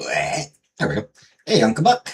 There we go. Hey, Uncle Buck.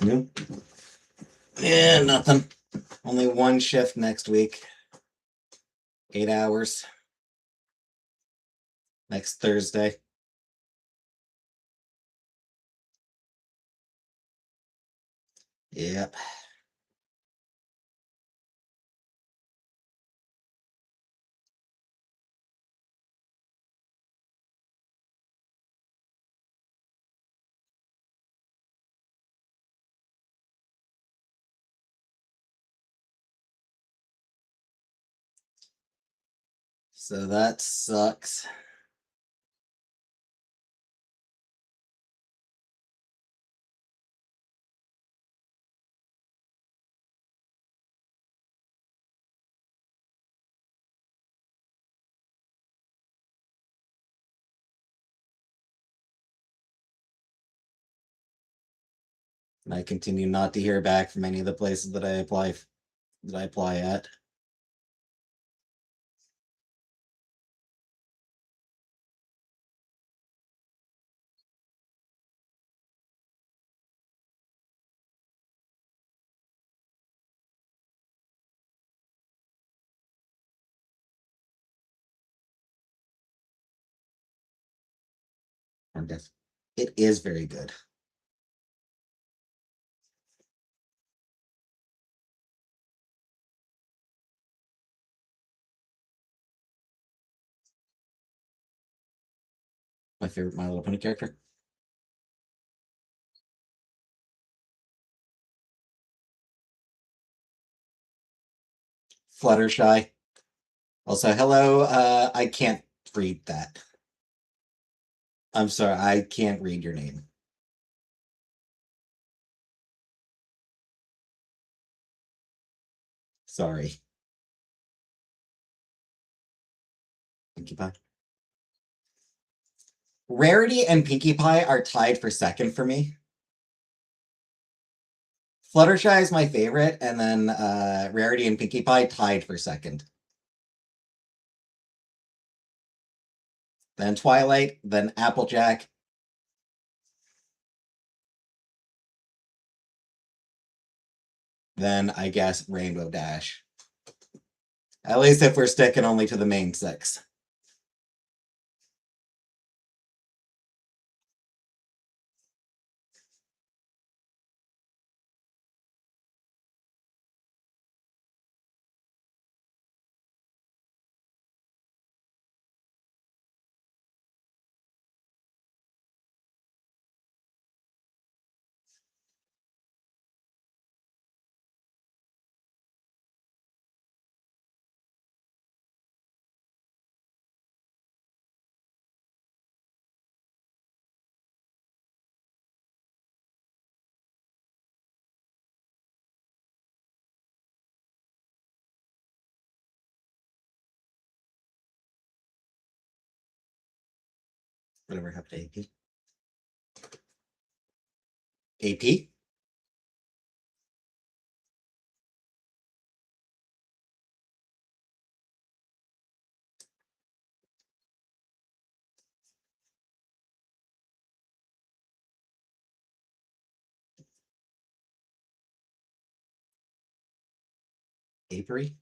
Nope. Yeah, nothing. Only one shift next week. 8 hours. Next Thursday. Yep. So that sucks. And I continue not to hear back from any of the places that I apply at. It is very good. My favorite My Little Pony character. Fluttershy. Also, hello. I can't read that. I'm sorry, I can't read your name. Sorry. Pinkie Pie. Rarity and Pinkie Pie are tied for second for me. Fluttershy is my favorite, and then Rarity and Pinkie Pie tied for second. Then Twilight, then Applejack. Then I guess Rainbow Dash. At least if we're sticking only to the main six. Whatever happened to AP? AP? Apiary?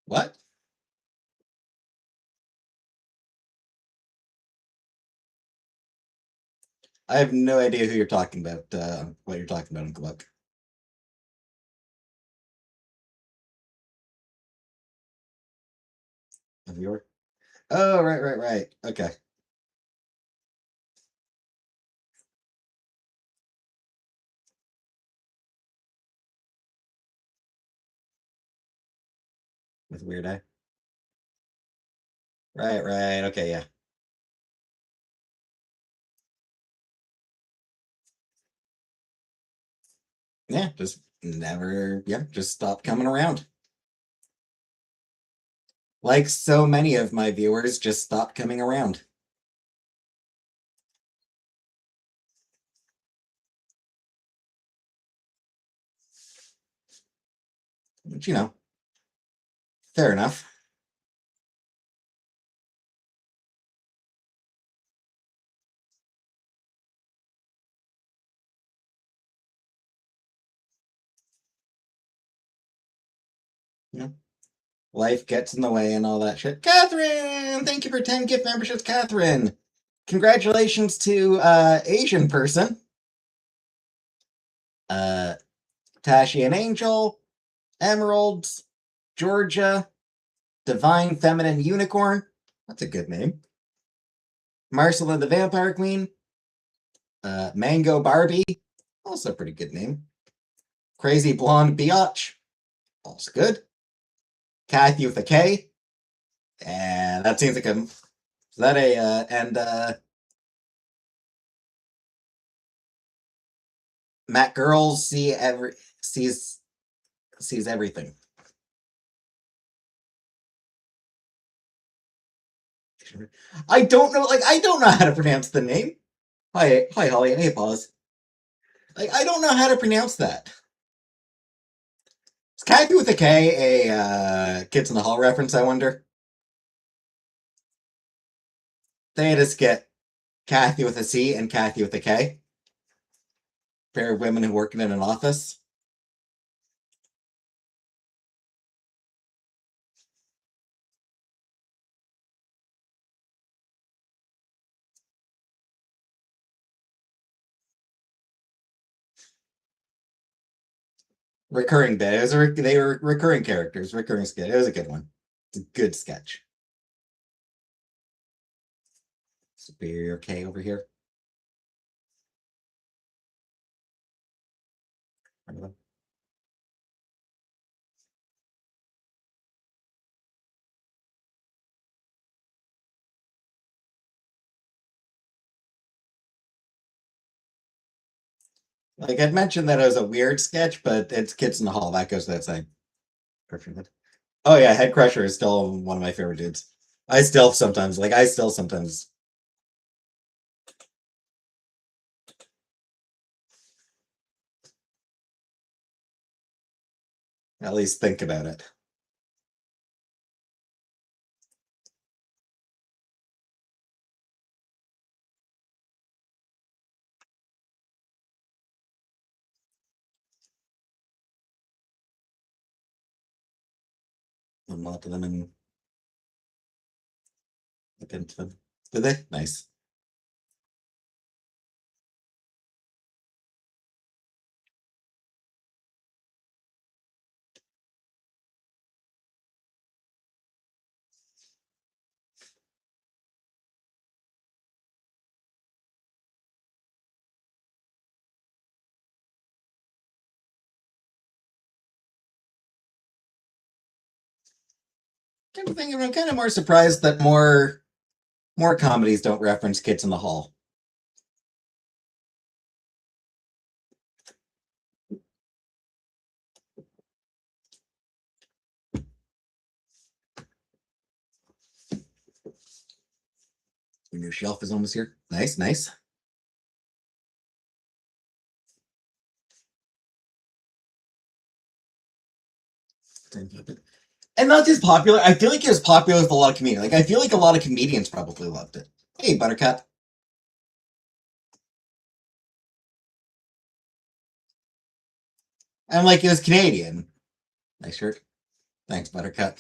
What? I have no idea who you're talking about, what you're talking about, Uncle Buck. A viewer? Oh, right. Okay. With Weird Eye. Right. Okay, yeah. Yeah, just never, yeah, just stop coming around. Like so many of my viewers, just stop coming around. But, fair enough. Yeah. Life gets in the way and all that shit. Catherine, thank you for 10 gift memberships, Catherine. Congratulations to Asian person. Tashi and Angel, Emeralds, Georgia, Divine Feminine Unicorn. That's a good name. Marcella the Vampire Queen. Mango Barbie. Also a pretty good name. Crazy Blonde Biatch. Also good. Kathy with a K. And that seems like a. Is that a. And Matt Girls sees everything. I don't know. Like I don't know how to pronounce the name. Hi, Holly. Hey, pause. Like I don't know how to pronounce that. Is Kathy with a K a Kids in the Hall reference? I wonder. They just get Kathy with a C and Kathy with a K. Pair of women who work in an office. Recurring bit. They were recurring characters. Recurring skit. It was a good one. It's a good sketch. Superior K over here. Like I'd mentioned that it was a weird sketch, but it's Kids in the Hall. That goes without saying. Perfect. Oh yeah, Head Crusher is still one of my favorite dudes. I still sometimes at least think about it. A lot of them and look into them. Did they? Nice. I'm kind of more surprised that more comedies don't reference Kids in the Hall. Your new shelf is almost here. Nice. And not just popular. I feel like it was popular with a lot of comedians. Like I feel like a lot of comedians probably loved it. Hey, Buttercup. And like it was Canadian. Nice shirt. Thanks, Buttercup.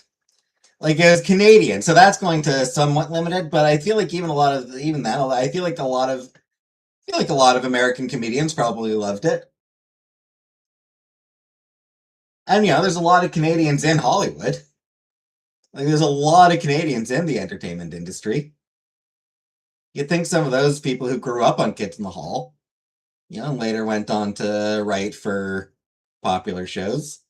Like it was Canadian, so that's going to somewhat limited. But I feel like I feel like a lot of American comedians probably loved it. And there's a lot of Canadians in Hollywood. Like, there's a lot of Canadians in the entertainment industry. You'd think some of those people who grew up on Kids in the Hall, later went on to write for popular shows.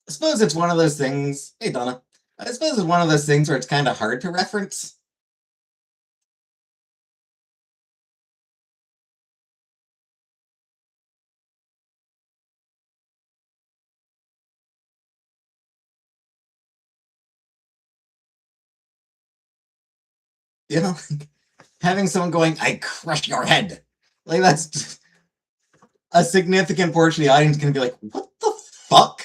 I suppose it's one of those things. Hey, Donna. I suppose it's one of those things where it's kind of hard to reference. Having someone going, "I crush your head," like that's a significant portion of the audience going to be like, "What the fuck?"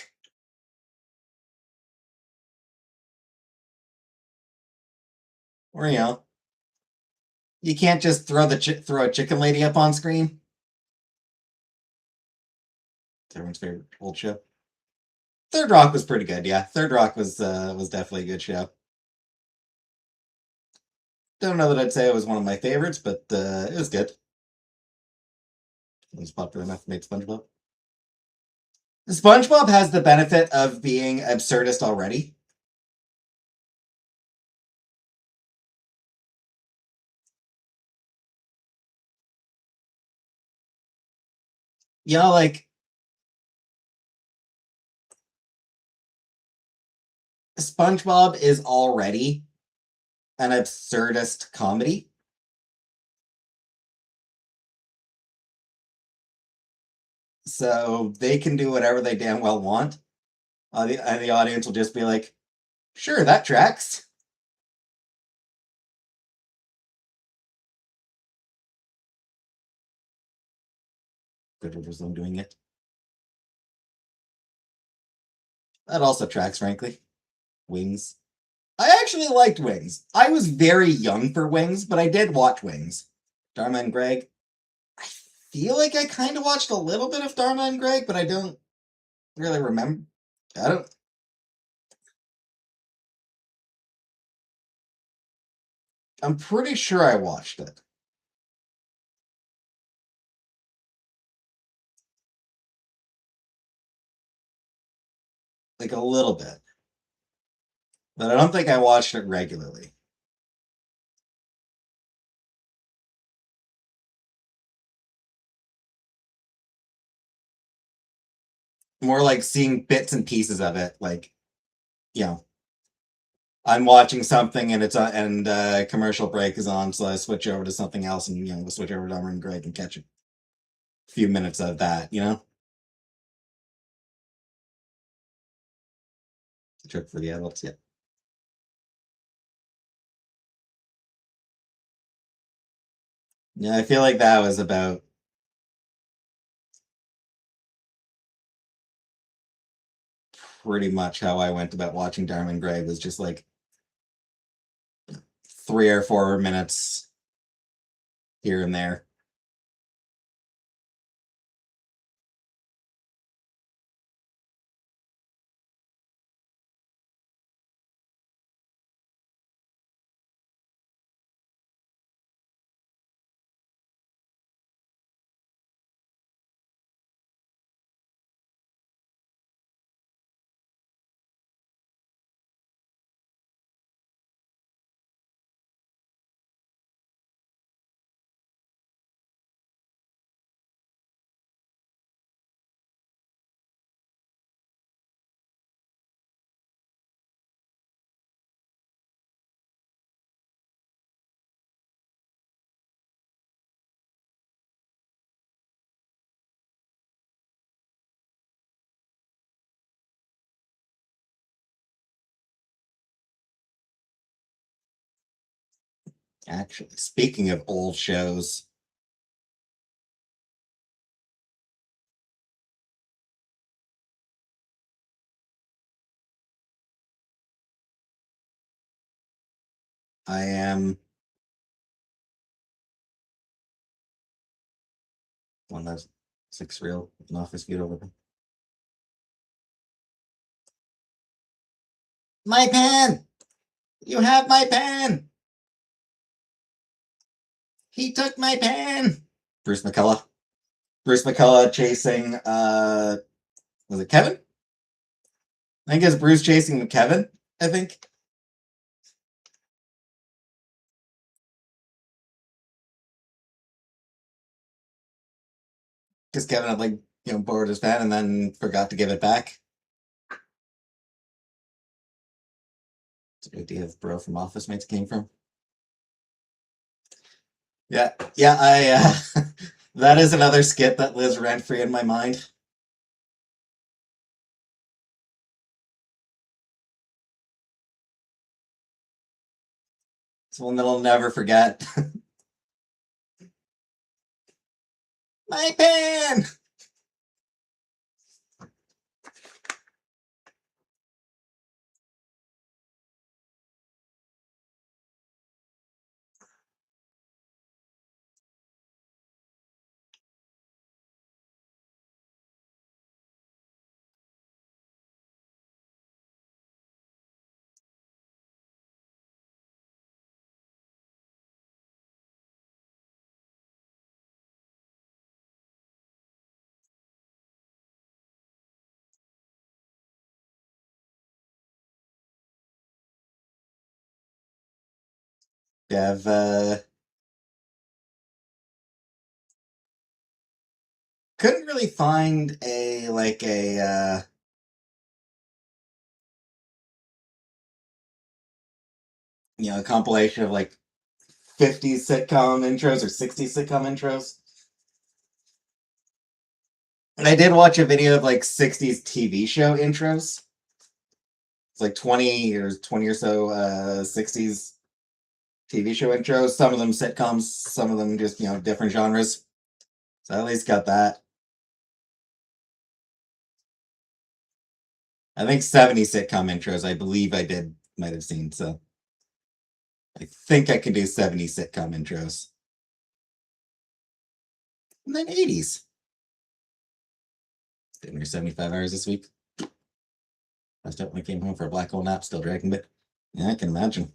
Or you can't just throw throw a chicken lady up on screen. It's everyone's favorite old show. Third Rock was pretty good. Yeah, Third Rock was definitely a good show. Don't know that I'd say it was one of my favorites, but it was good. It was popular enough to make SpongeBob. SpongeBob has the benefit of being absurdist already. Like SpongeBob is already an absurdist comedy. So they can do whatever they damn well want. And the audience will just be like, sure, that tracks. Good for them doing it. That also tracks, frankly. Wings. I actually liked Wings. I was very young for Wings, but I did watch Wings. Dharma and Greg. I feel like I kind of watched a little bit of Dharma and Greg, but I don't really remember. I don't. I'm pretty sure I watched it. Like a little bit. But I don't think I watched it regularly. More like seeing bits and pieces of it. Like, I'm watching something and it's on, and commercial break is on, so I switch over to something else and we'll switch over to Dharma and Greg and catch a few minutes of that. Trick for the adults, yeah. Yeah, I feel like that was about pretty much how I went about watching Dharma and Greg, was just like 3 or 4 minutes here and there. Actually, speaking of old shows, I am one of those 6 reel with an office view over them. My pen! You have my pen! He took my pen! Bruce McCullough. Bruce McCullough chasing, was it Kevin? I think it's Bruce chasing Kevin, I think. Because Kevin had, like, borrowed his pen and then forgot to give it back. It's a good idea if Bro from Office Mates came from. Yeah, that is another skit that lives rent-free in my mind. It's one that I'll never forget. My pen! Dev, couldn't really find a a compilation of like 50s sitcom intros or 60s sitcom intros. And I did watch a video of like 60s TV show intros. It's like 20 or so 60s TV show intros. Some of them sitcoms, some of them just, different genres. So I at least got that. I think 70s sitcom intros, I believe might have seen. So I think I can do 70s sitcom intros. And then 80s. Did near 75 hours this week. Last up when I came home for a black hole nap, still dragging it. Yeah, I can imagine.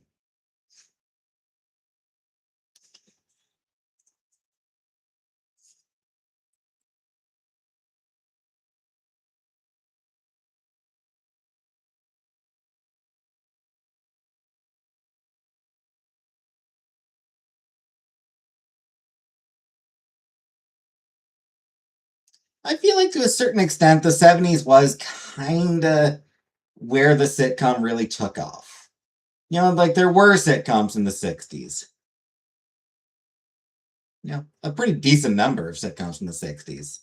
I feel like to a certain extent, the 70s was kind of where the sitcom really took off. Like there were sitcoms in the 60s. A pretty decent number of sitcoms from the 60s.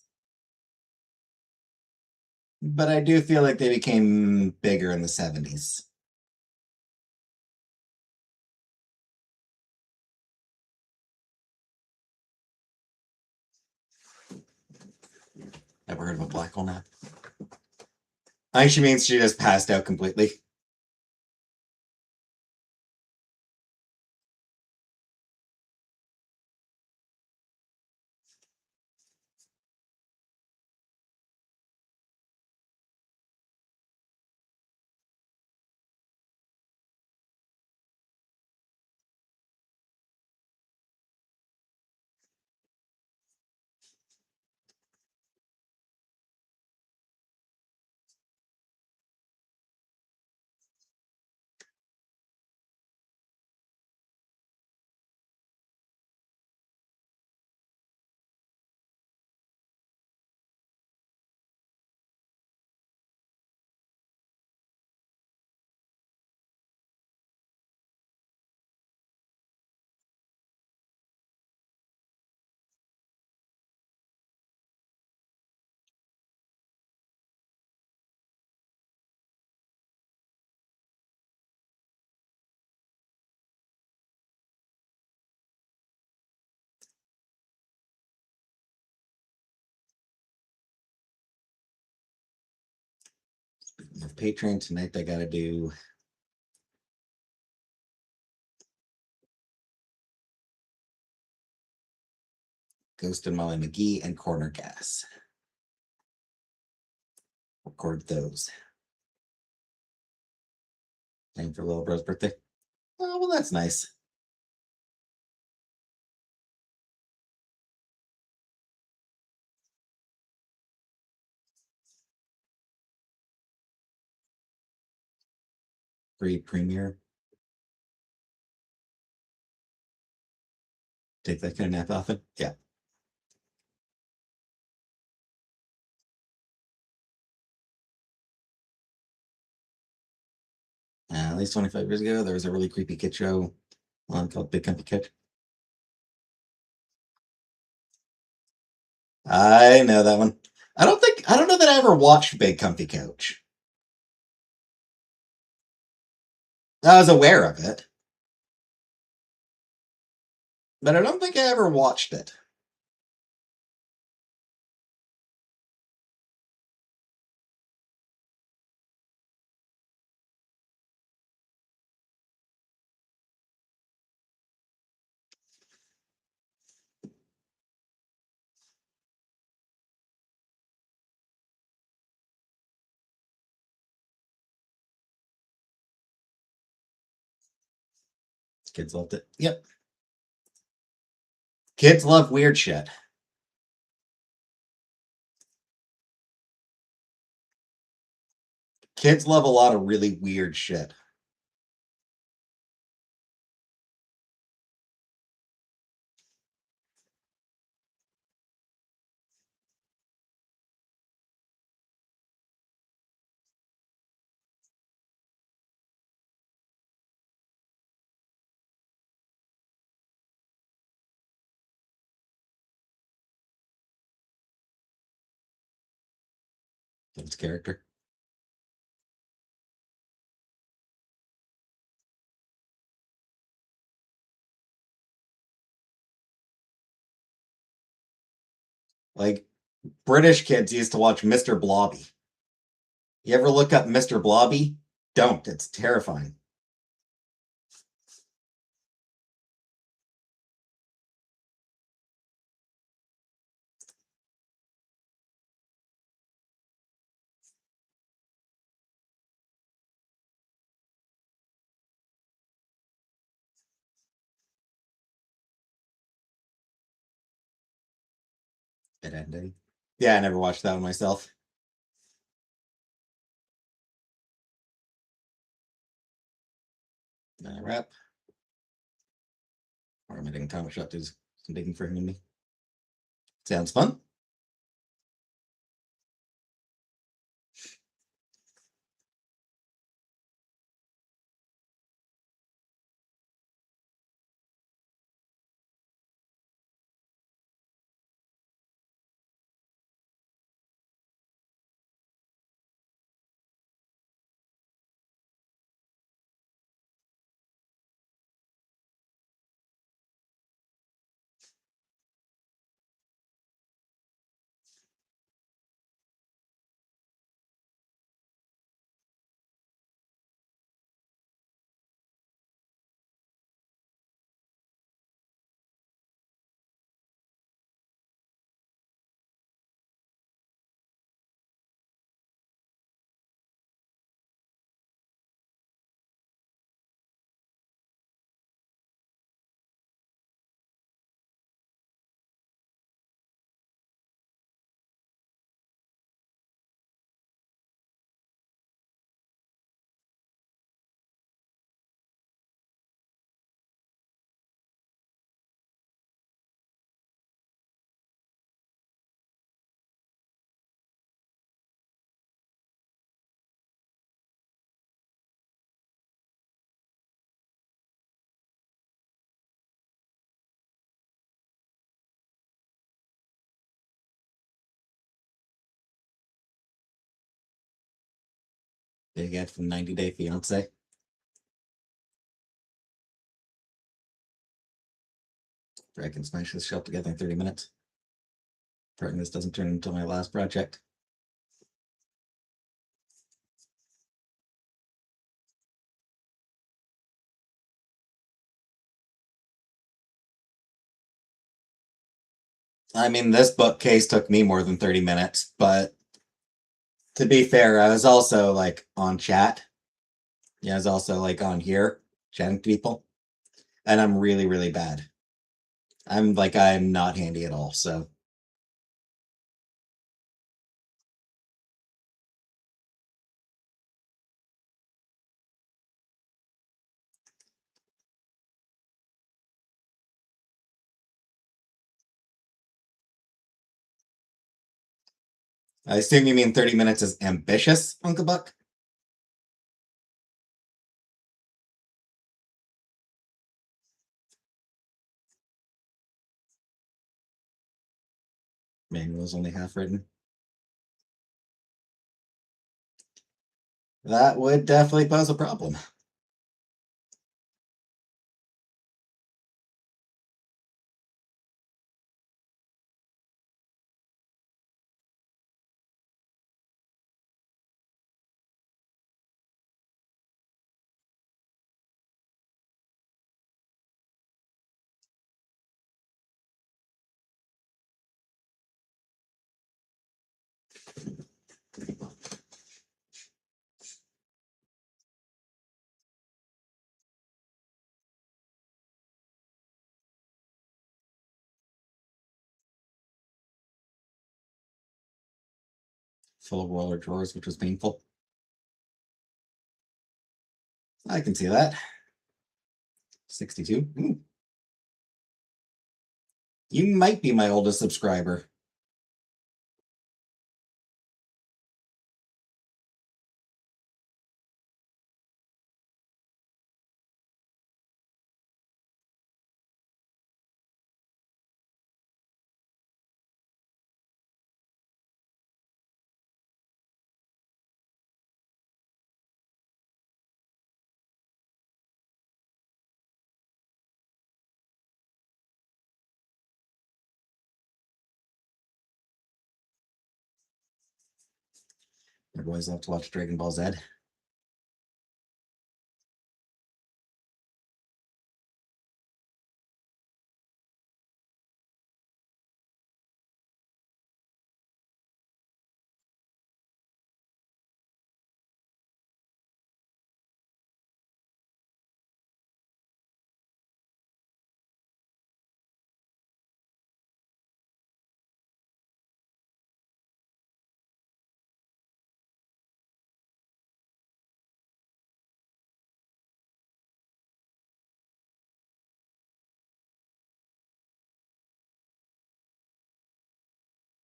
But I do feel like they became bigger in the 70s. Ever heard of a black hole nap? I think she means she just passed out completely. Speaking of Patreon, tonight I gotta do Ghost and Molly McGee and Corner Gas. Record those. Thank for little bro's birthday. Oh, well, that's nice. Free premiere. Take that kind of nap often? Yeah. At least 25 years ago, there was a really creepy kid show on called Big Comfy Couch. I know that one. I don't know that I ever watched Big Comfy Couch. I was aware of it, but I don't think I ever watched it. Kids loved it. Yep. Kids love weird shit. Kids love a lot of really weird shit. Its character. Like, British kids used to watch Mr. Blobby. You ever look up Mr. Blobby? Don't. It's terrifying. It ended. Yeah, I never watched that one myself. Wrap. Or am I doing Thomas Shot? There's some digging for him and me. Sounds fun. Big ad from 90 Day Fiance. I can smash this shelf together in 30 minutes. Praying this doesn't turn into my last project. I mean, this bookcase took me more than 30 minutes, but to be fair, I was also like on chat. Yeah, it's also like on here, chatting to people. And I'm really, really bad. I'm not handy at all, so. I assume you mean 30 minutes is ambitious, Uncle Buck? Manual is only half written. That would definitely pose a problem. Full of roller drawers, which was painful. I can see that. 62. Ooh. You might be my oldest subscriber. My boys love to watch Dragon Ball Z.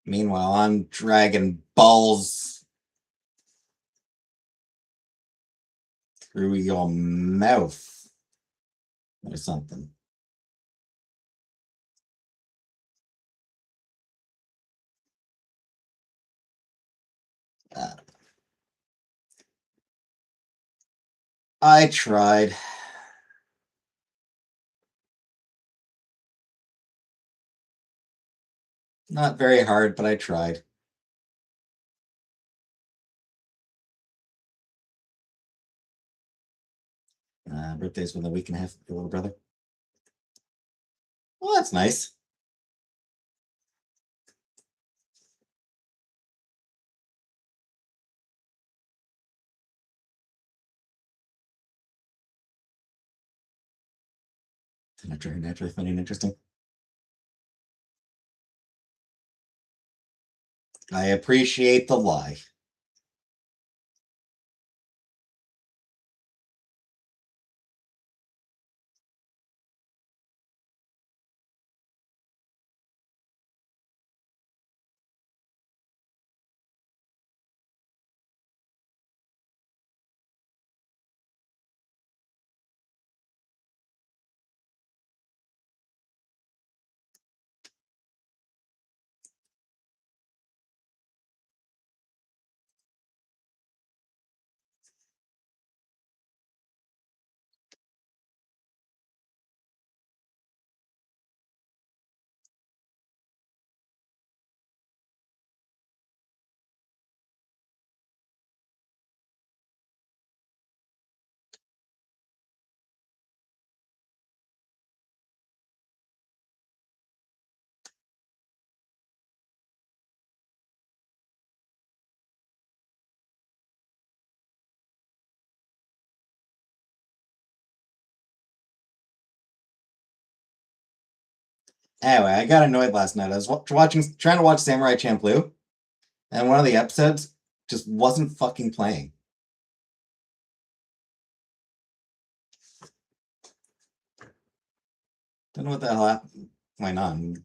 Meanwhile, on Dragon Balls through your mouth or something. I tried. Not very hard, but I tried. Birthday's within a week and a half of your little brother. Well, that's nice. Naturally funny and interesting. I appreciate the lie. Anyway, I got annoyed last night. I was trying to watch Samurai Champloo, and one of the episodes just wasn't fucking playing. Don't know what the hell happened. Why not? I'm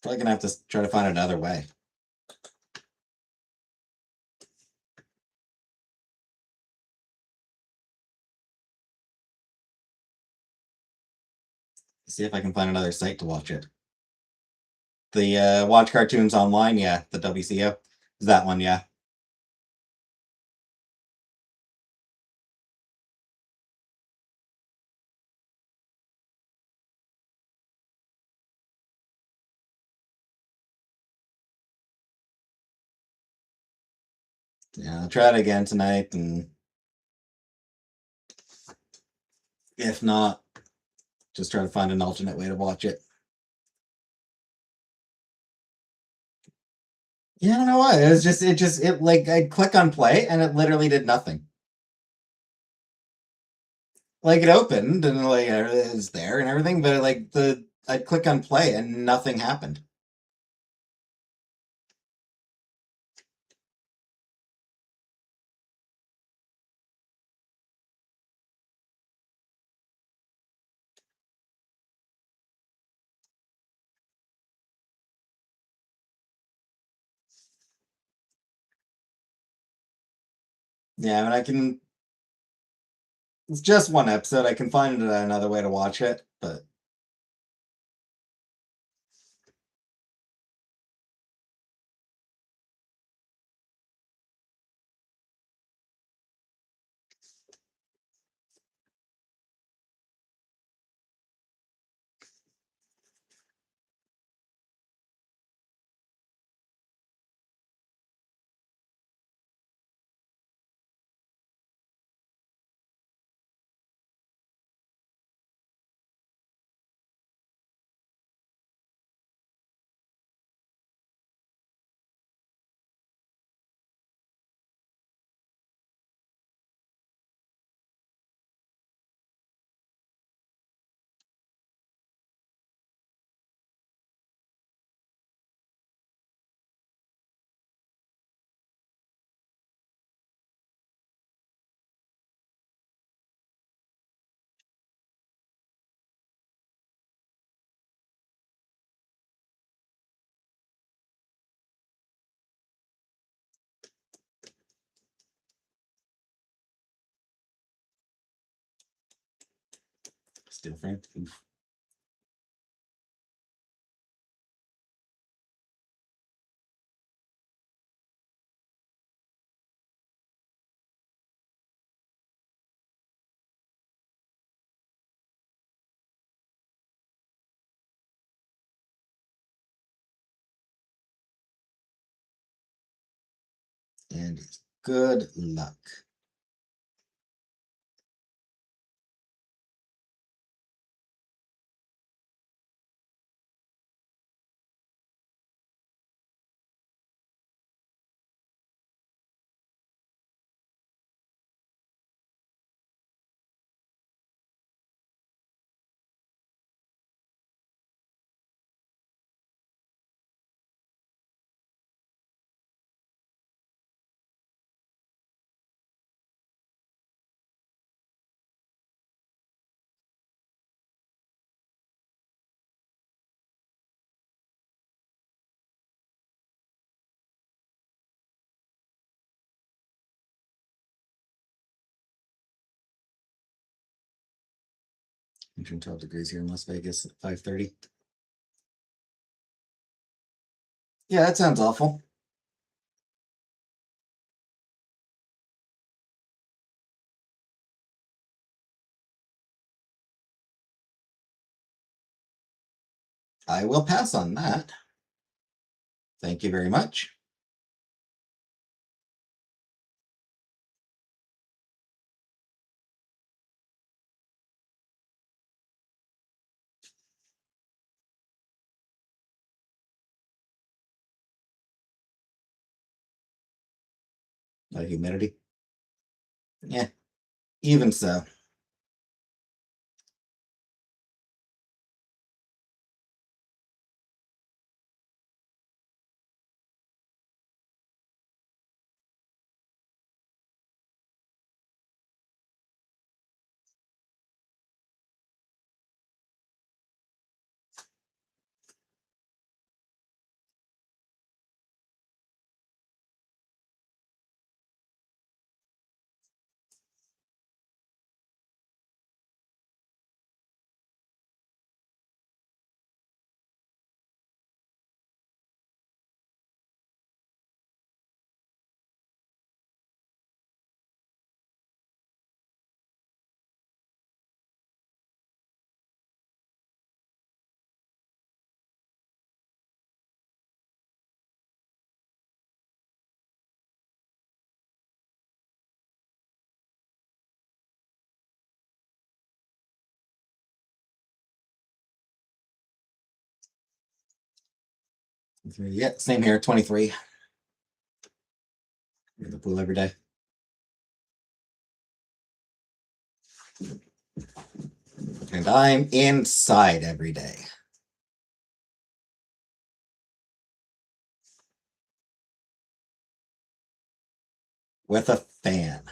probably gonna have to try to find another way. See if I can find another site to watch it. The Watch Cartoons Online, yeah, the WCO. Is that one, yeah. Yeah, I'll try it again tonight, and if not, just try to find an alternate way to watch it. Yeah, I don't know why. It like I click on play and it literally did nothing. Like it opened and like it was there and everything, but like I'd click on play and nothing happened. Yeah, I mean I can. It's just one episode. I can find another way to watch it, but still frame. Oof. And good luck. Between 12 degrees here in Las Vegas at 5:30. Yeah, that sounds awful. I will pass on that. Thank you very much. Humidity. Yeah, even so. Yeah, same here, 23. In the pool every day. And I'm inside every day. With a fan.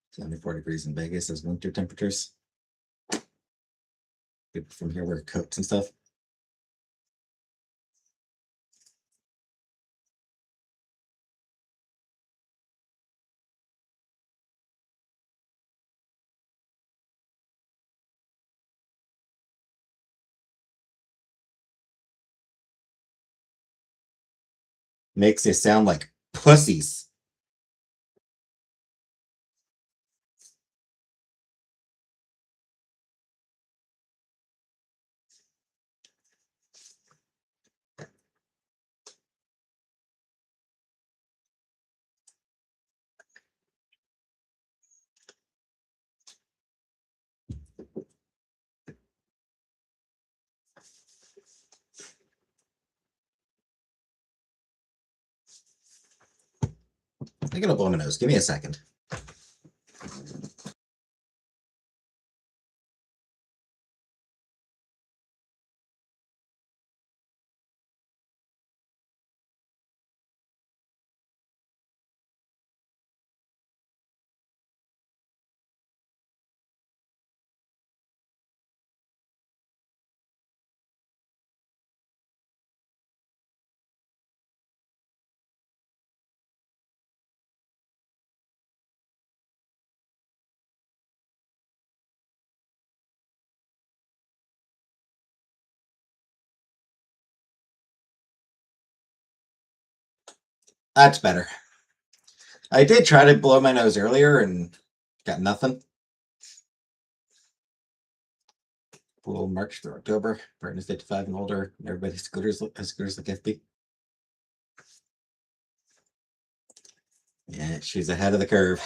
It's 74 degrees in Vegas as winter temperatures. People from here wear coats and stuff. Makes you sound like pussies. I'm gonna blow my nose. Give me a second. That's better. I did try to blow my nose earlier and got nothing. Pool March through October. Partners 55 and older. Everybody's scooters like FB. Yeah, she's ahead of the curve.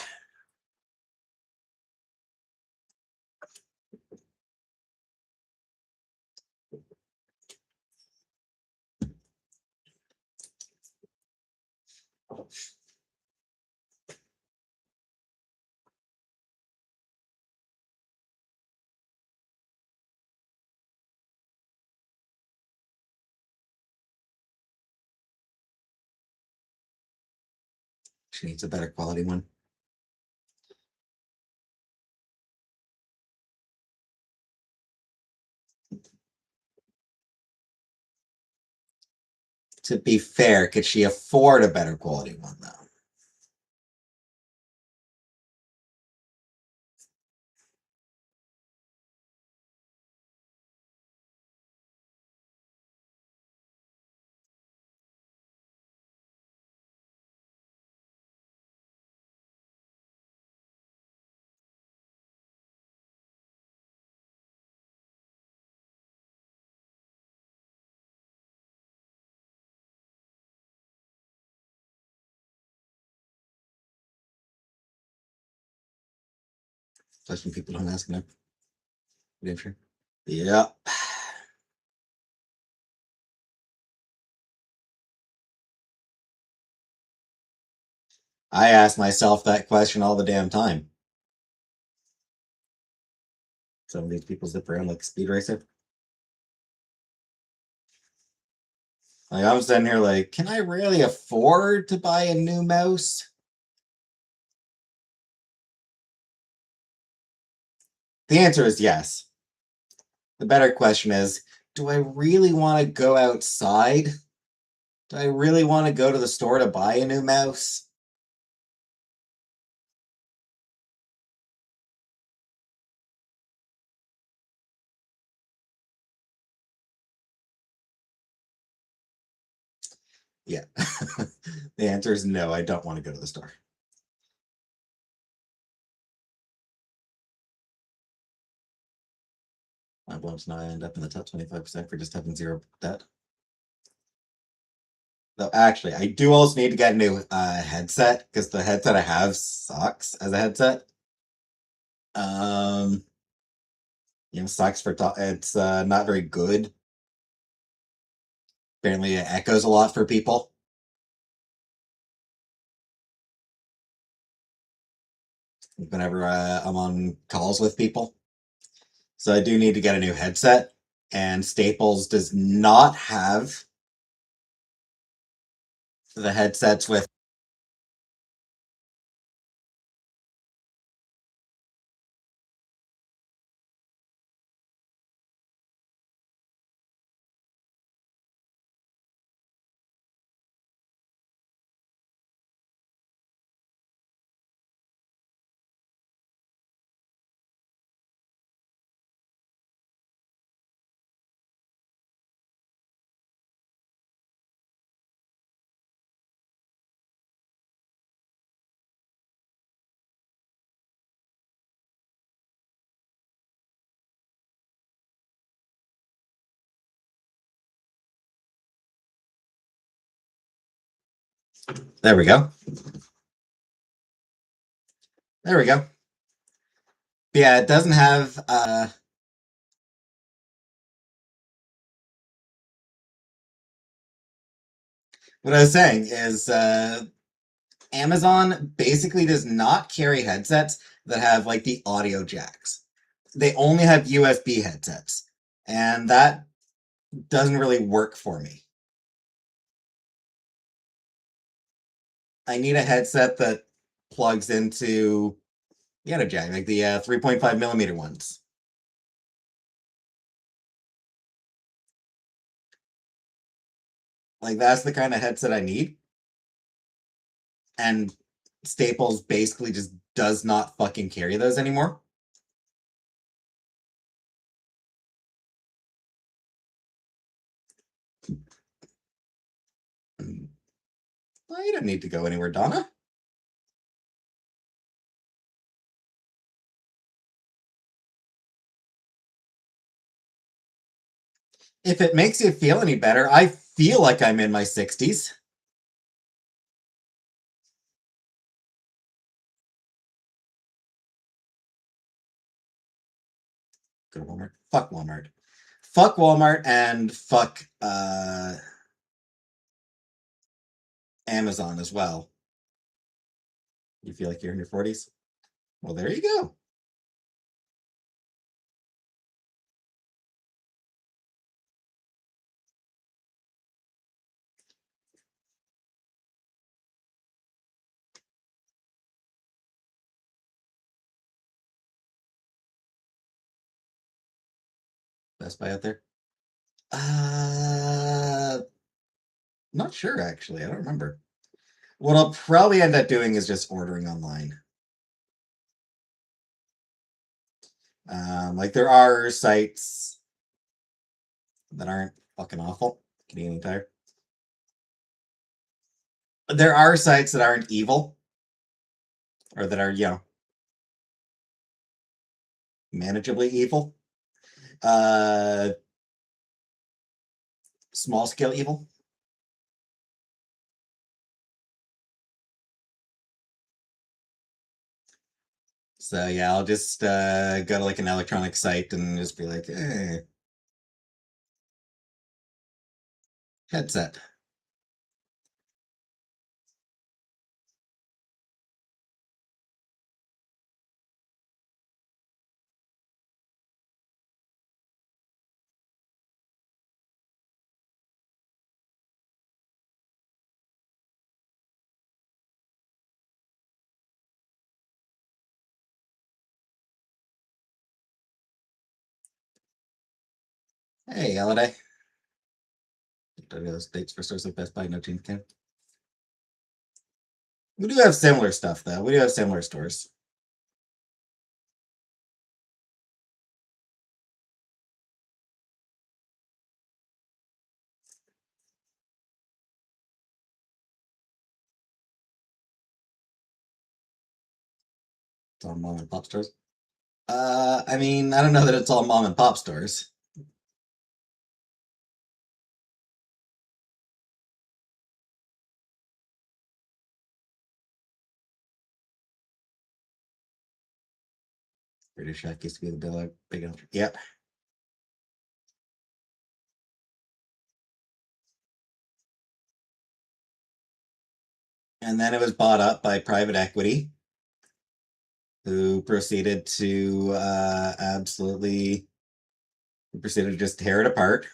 She needs a better quality one. To be fair, could she afford a better quality one, though? Especially when people don't ask enough. Yep. I ask myself that question all the damn time. Some of these people zip around like a speed racer. Like I'm sitting here like, can I really afford to buy a new mouse? The answer is yes. The better question is, do I really want to go outside? Do I really want to go to the store to buy a new mouse? Yeah. The answer is no, I don't want to go to the store. My bumps now I end up in the top 25% for just having zero debt. Though actually, I do also need to get a new headset because the headset I have sucks as a headset. Sucks for it's not very good. Apparently, it echoes a lot for people. Whenever I'm on calls with people. So I do need to get a new headset, and Staples does not have the headsets with. There we go. There we go. Yeah, it doesn't have. What I was saying is Amazon basically does not carry headsets that have like the audio jacks. They only have USB headsets, and that doesn't really work for me. I need a headset that plugs into the audio jack, like the 3.5 millimeter ones. Like that's the kind of headset I need. And Staples basically just does not fucking carry those anymore. Well, you don't need to go anywhere, Donna. If it makes you feel any better, I feel like I'm in my 60s. Go to Walmart. Fuck Walmart. Fuck Walmart and fuck Amazon as well. You feel like you're in your 40s? Well, there you go. Best Buy out there? Not sure actually. I don't remember. What I'll probably end up doing is just ordering online. Like there are sites that aren't fucking awful. Canadian Tire. There are sites that aren't evil, or that are manageably evil. Small scale evil. So yeah, I'll just go to like an electronic site and just be like, headset. Hey, holiday. Those dates for stores like Best Buy, no change can. We do have similar stuff though. We do have similar stores. It's all mom and pop stores. I mean, I don't know that it's all mom and pop stores. British Chef used to be the big enough. Yep. And then it was bought up by private equity, who proceeded to proceeded to just tear it apart.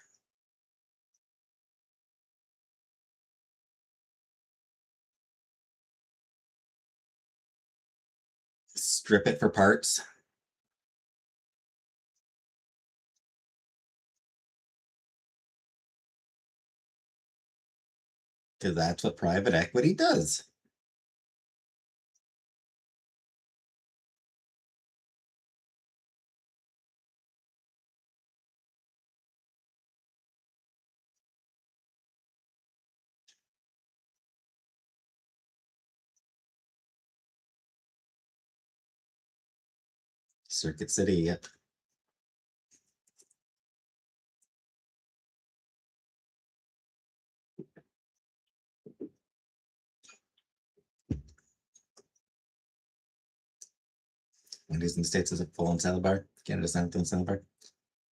Strip it for parts. Because that's what private equity does. Circuit City, yep. Wendy's in the States is a full-on salad bar. Canada's not a salad bar.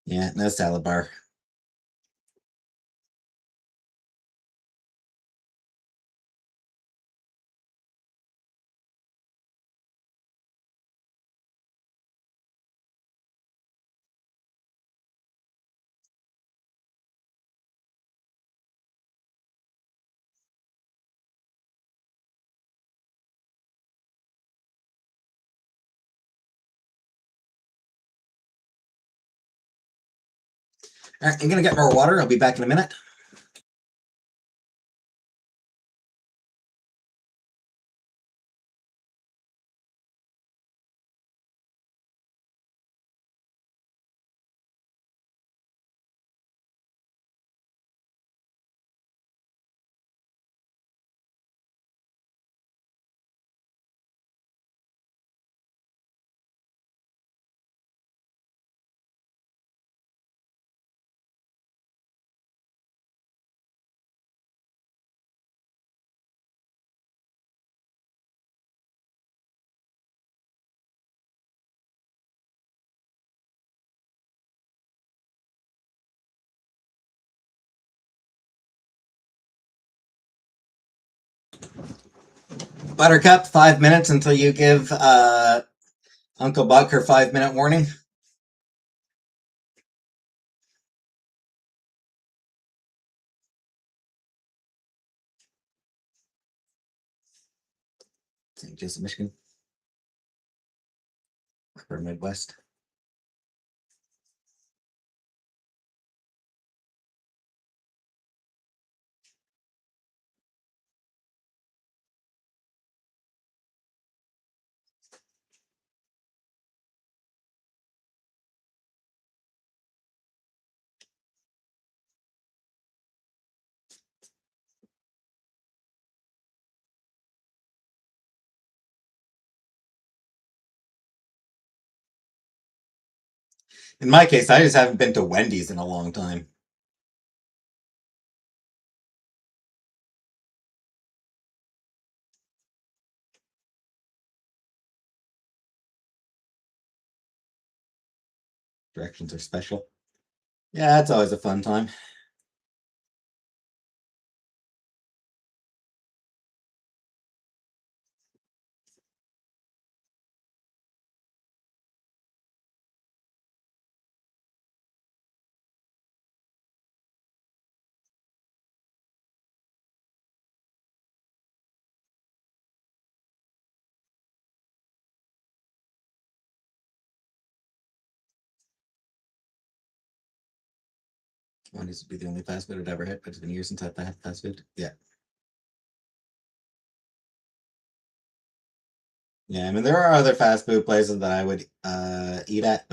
Yeah, no salad bar. All right, I'm gonna get more water. I'll be back in a minute. Buttercup, 5 minutes until you give Uncle Buck her 5-minute warning. St. Joseph, Michigan. Upper Midwest. In my case, I just haven't been to Wendy's in a long time. Directions are special. Yeah, that's always a fun time. Wendy's would be the only fast food I'd ever hit, but it's been years since I've had fast food. Yeah. Yeah, I mean, there are other fast food places that I would eat at,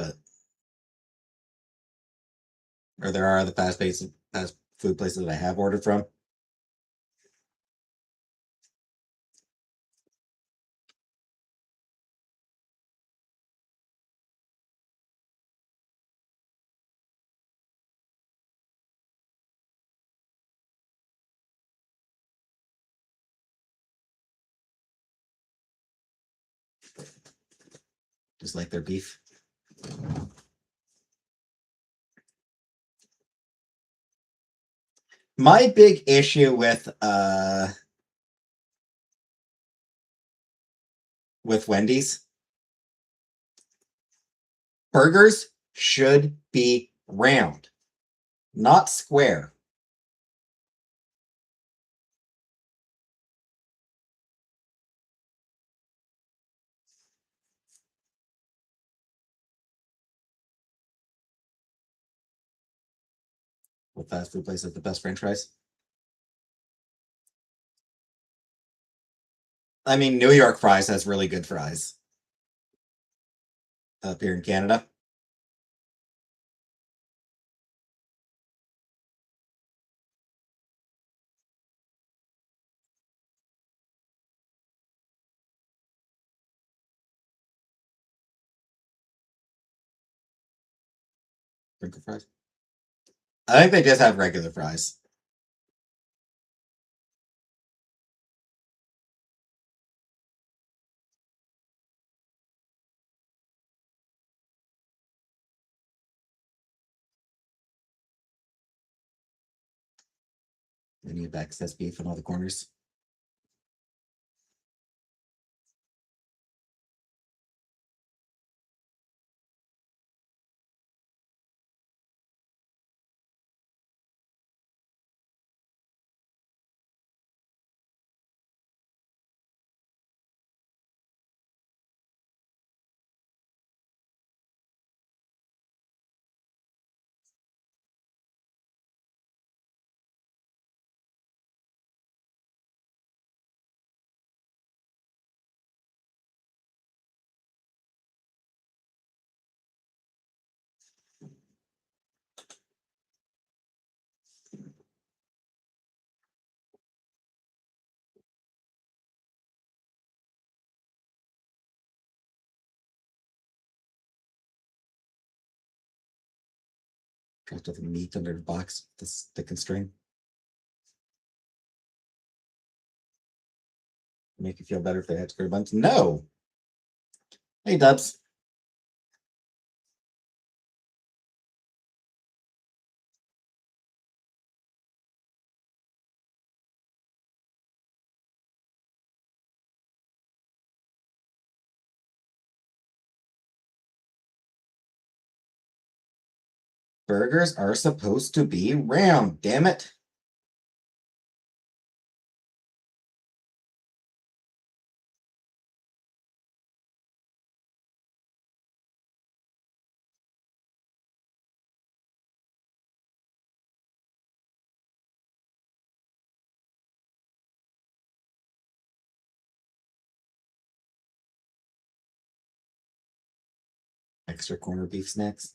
or there are other fast food places that I have ordered from. Just like their beef. My big issue with Wendy's, burgers should be round, not square. What fast food place has the best French fries? I mean, New York Fries has really good fries. Up here in Canada. Sprinkle fries? I think they just have regular fries. Then you have excess beef in all the corners. Trapped with meat under the box, the stick and string. Make you feel better if they had square buns? No. Hey, Dubs. Burgers are supposed to be round, damn it. Extra corner beef snacks.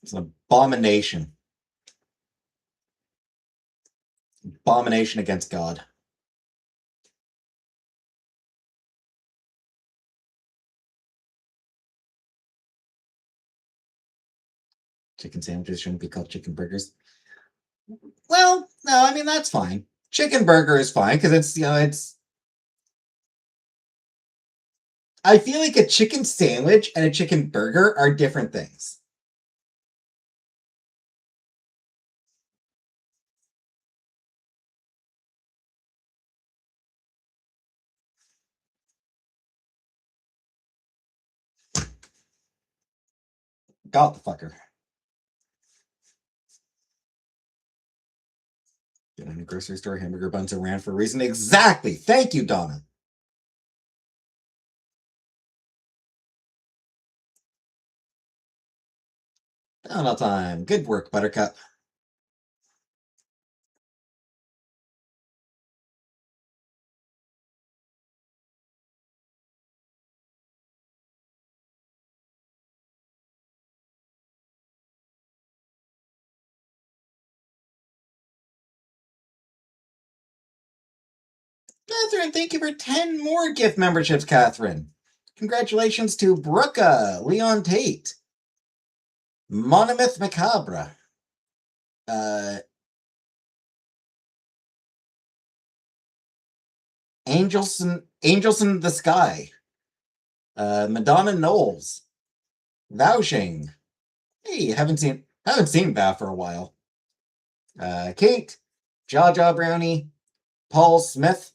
It's an abomination. Abomination against God. Chicken sandwiches shouldn't be called chicken burgers. Well, no, I mean, that's fine. Chicken burger is fine because it's, it's. I feel like a chicken sandwich and a chicken burger are different things. Got the fucker. Get in a grocery store, hamburger buns are ran for a reason. Exactly. Thank you, Donna. Donna time. Good work, Buttercup. Catherine, thank you for 10 more gift memberships, Catherine. Congratulations to Brooka, Leon Tate, Monomyth Macabre, Angels in the Sky. Madonna Knowles. Vouching. Hey, haven't seen Val for a while. Kate, Jaja Brownie, Paul Smith,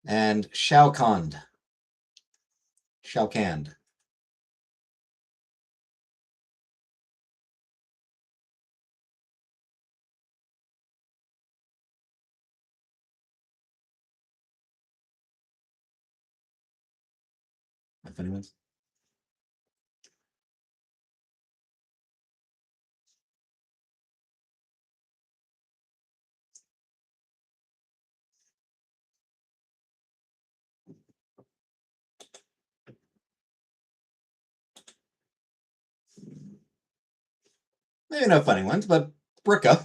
and Shao Kahn. Shao Kahn. Funny ones. Maybe no funny ones, but Brooka.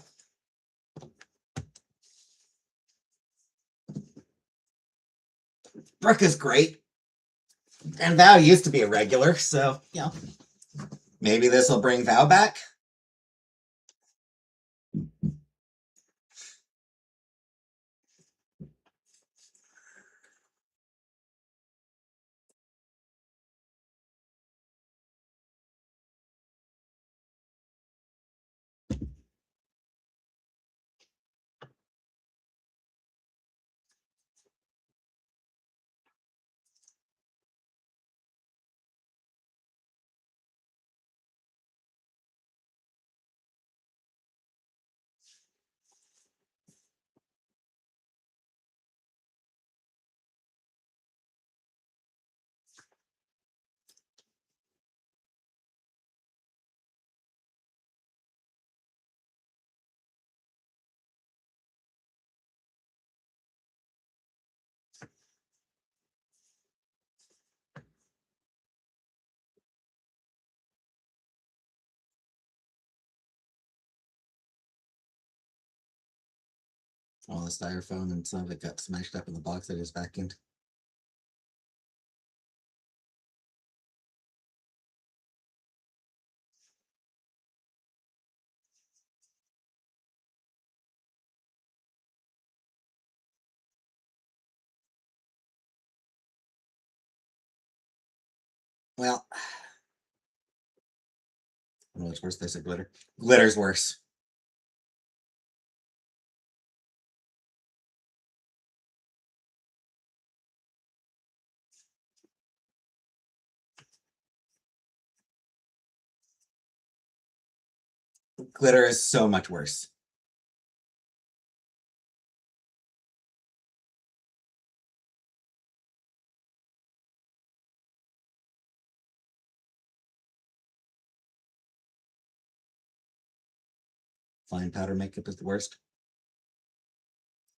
Brooka's great. And Val used to be a regular, so, you know. Maybe this will bring Val back. All the styrofoam and some of it got smashed up in the box that is vacuumed. Well, I don't know what's worse. They said glitter. Glitter's worse. Glitter is so much worse. Fine powder makeup is the worst.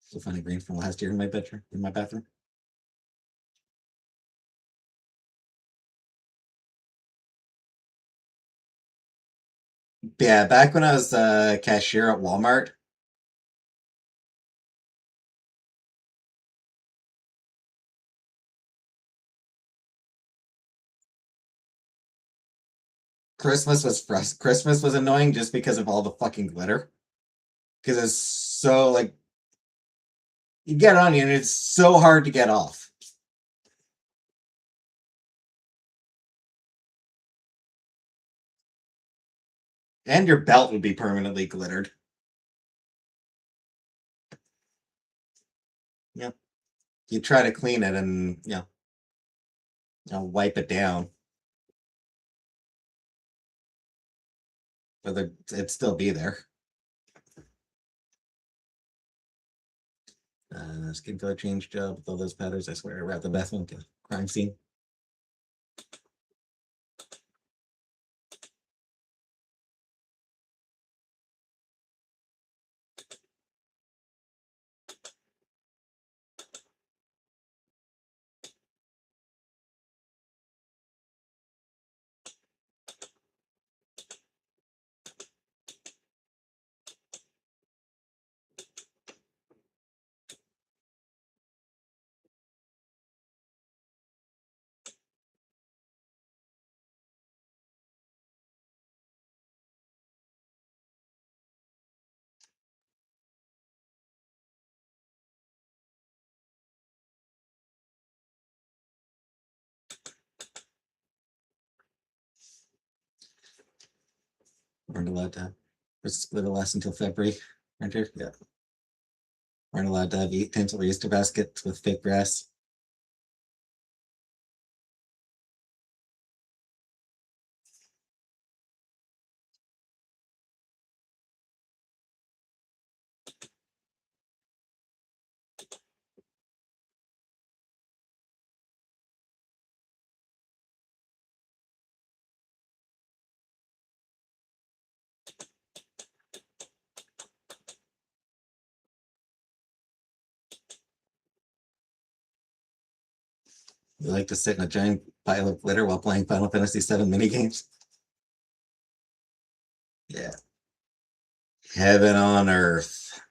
Still funny green from last year in my bedroom, in my bathroom. Yeah, back when I was cashier at Walmart. Christmas was annoying just because of all the fucking glitter. Because it's so like you get on you and it's so hard to get off. And your belt would be permanently glittered. Yep. You try to clean it and wipe it down. But it'd still be there. Skin color change job with all those patterns. I swear I wrapped the bathroom crime scene. Aren't allowed to live last until February. Winter, yeah. Aren't allowed to have tinsel Easter baskets with fake grass. You like to sit in a giant pile of glitter while playing Final Fantasy VII minigames? Yeah. Heaven on earth.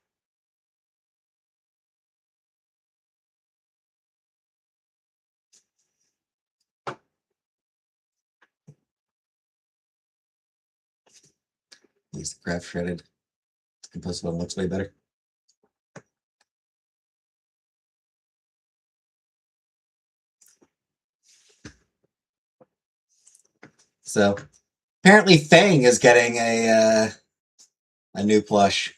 Use the craft shredded. Compostable looks way better. So apparently Fang is getting a new plush.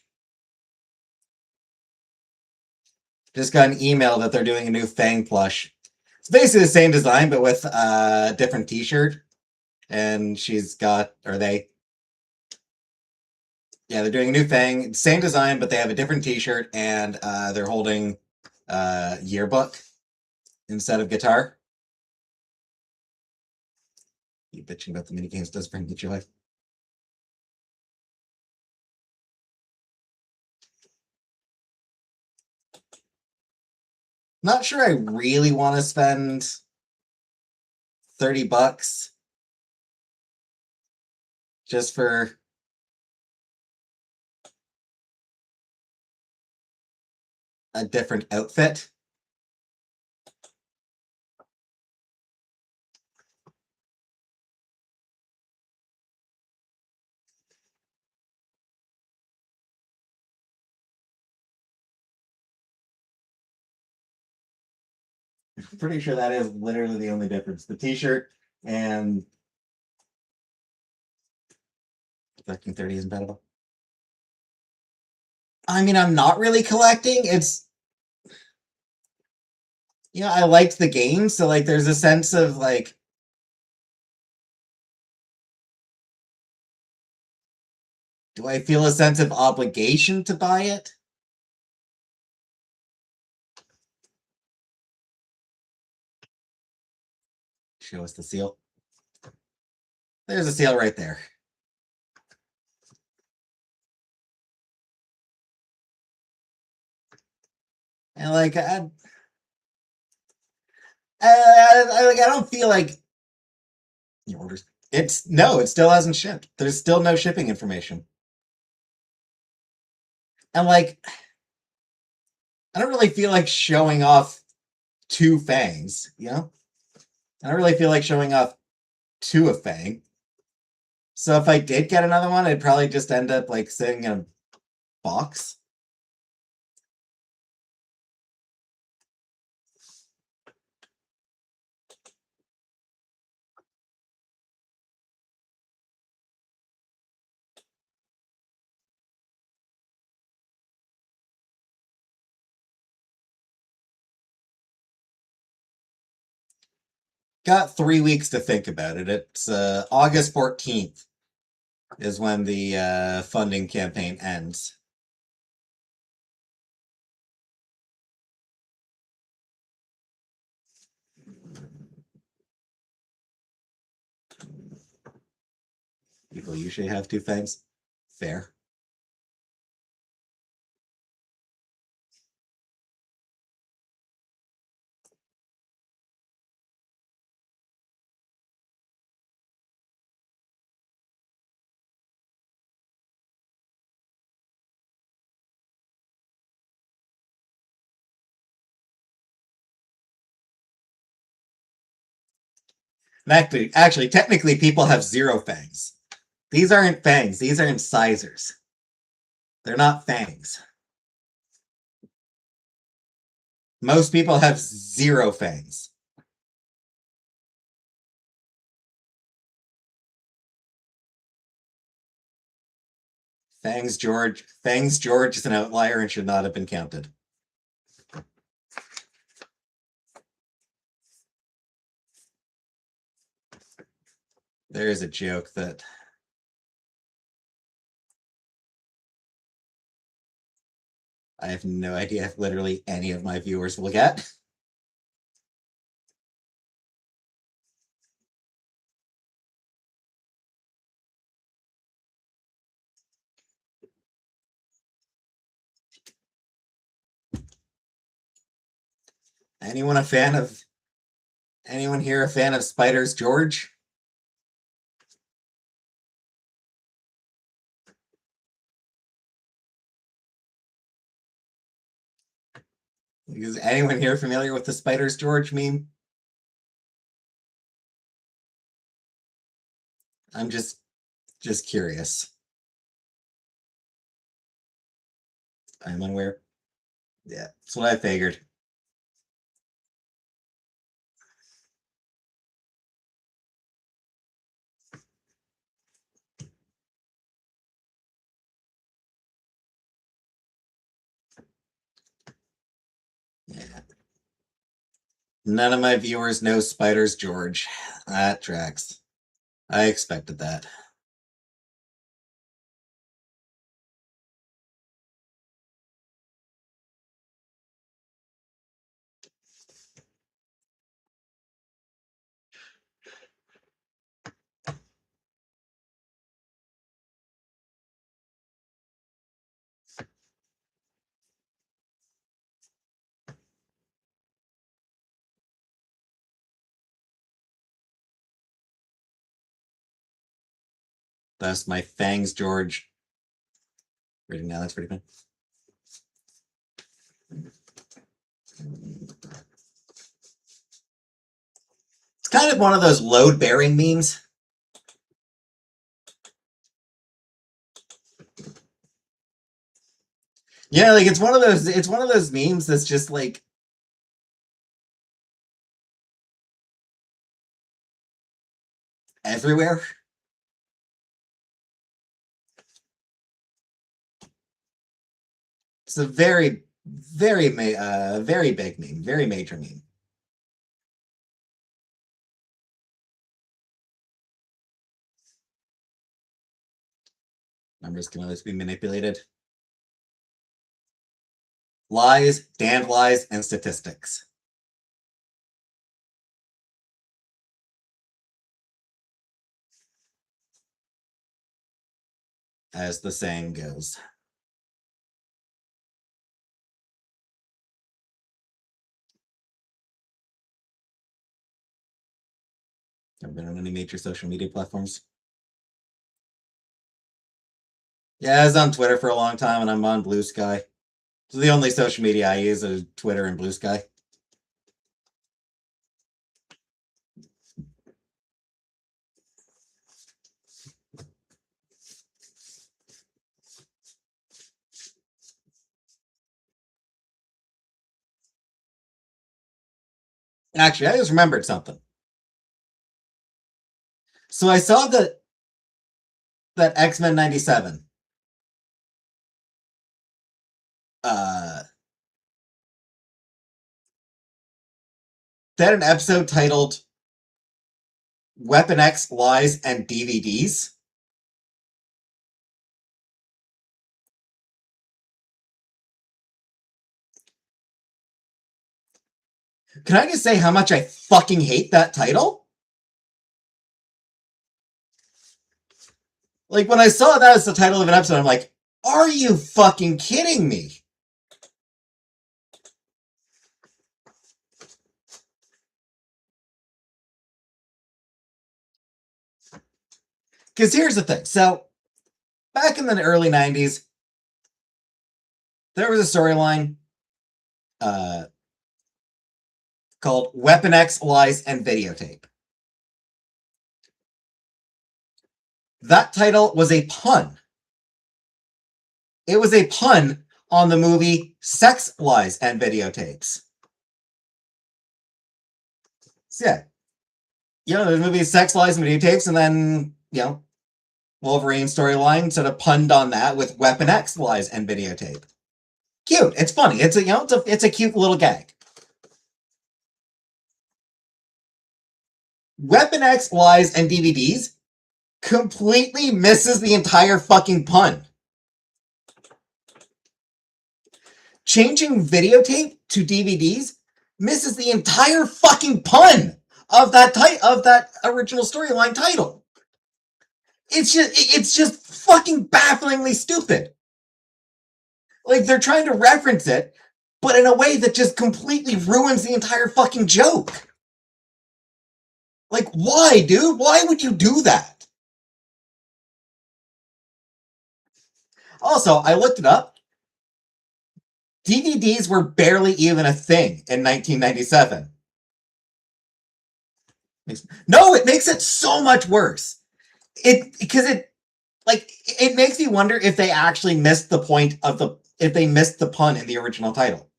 Just got an email that they're doing a new Fang plush. It's basically the same design, but with a different t-shirt. And she's got, or they, yeah, they're doing a new Fang. Same design, but they have a different t-shirt, and they're holding yearbook instead of guitar. You bitching about the minigames does bring me joy. Not sure I really want to spend $30 just for a different outfit. I'm pretty sure that is literally the only difference. The t-shirt and 1330 isn't bettable. I mean, I'm not really collecting. It's, you know, I liked the game, so like there's a sense of like, do I feel a sense of obligation to buy it? Show us the seal. There's a seal right there. And like, I don't feel like the orders. It still hasn't shipped. There's still no shipping information. And like, I don't really feel like showing off 2 Fangs, you know? I don't really feel like showing off 2 of Fang. So if I did get another one, I'd probably just end up like sitting in a box. Got 3 weeks to think about it. It's August 14th is when the funding campaign ends. People usually have 2 Fangs. Fair. Actually, technically, people have 0 Fangs. These aren't Fangs. These are incisors. They're not Fangs. Most people have 0 Fangs. Fangs George is an outlier and should not have been counted. There is a joke that I have no idea if literally any of my viewers will get. Anyone here a fan of Spiders George? Is anyone here familiar with the Spiders George meme? I'm just curious. I'm unaware. Yeah, that's what I figured. Yeah. None of my viewers know Spiders George. That tracks. I expected that. That's my Fangs George. Reading now, that's pretty fun. It's kind of one of those load-bearing memes. Yeah, like it's one of those memes that's just like everywhere. It's a very big meme, very major meme. Numbers can always be manipulated. Lies, damned lies, and statistics. As the saying goes. Never been on any major social media platforms. Yeah, I was on Twitter for a long time, and I'm on Blue Sky. So the only social media I use is Twitter and Blue Sky. Actually, I just remembered something. So I saw that X-Men 97 they had an episode titled Weapon X Lies and DVDs. Can I just say how much I fucking hate that title? Like, when I saw that as the title of an episode, I'm like, are you fucking kidding me? Because here's the thing. So, back in the early 90s, there was a storyline called Weapon X Lies and Videotape. That title was a pun. It was a pun on the movie Sex, Lies, and Videotapes. So, yeah. You know, the movie Sex, Lies, and Videotapes, and then, you know, Wolverine storyline sort of punned on that with Weapon X lies and videotape. Cute. It's funny. It's a cute little gag. Weapon X lies and DVDs completely misses the entire fucking pun. Changing videotape to DVDs misses the entire fucking pun of that original storyline title. It's just fucking bafflingly stupid. Like, they're trying to reference it, but in a way that just completely ruins the entire fucking joke. Like, why, dude? Why would you do that? Also, I looked it up. DVDs were barely even a thing in 1997. No, it makes it so much worse. It makes me wonder if they actually missed the point of if they missed the pun in the original title.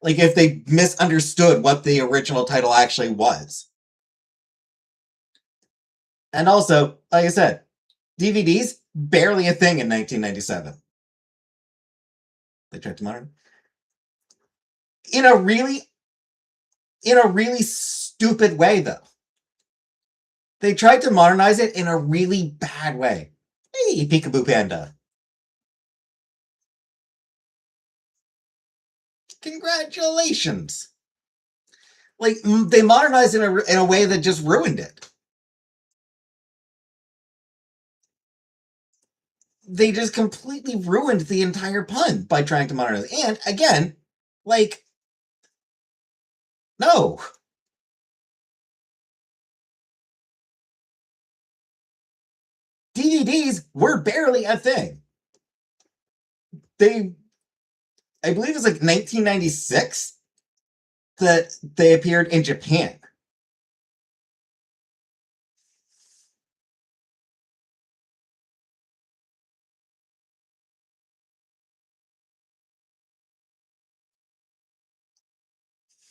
Like, if they misunderstood what the original title actually was. And also, like I said, DVDs, barely a thing in 1997. They tried to modern. In a really stupid way, though. They tried to modernize it in a really bad way. Hey, Peekaboo Panda. Congratulations. Like, they modernized it in a way that just ruined it. They just completely ruined the entire pun by trying to modernize it. And again, like, no. DVDs were barely a thing. I believe it's like 1996 that they appeared in Japan.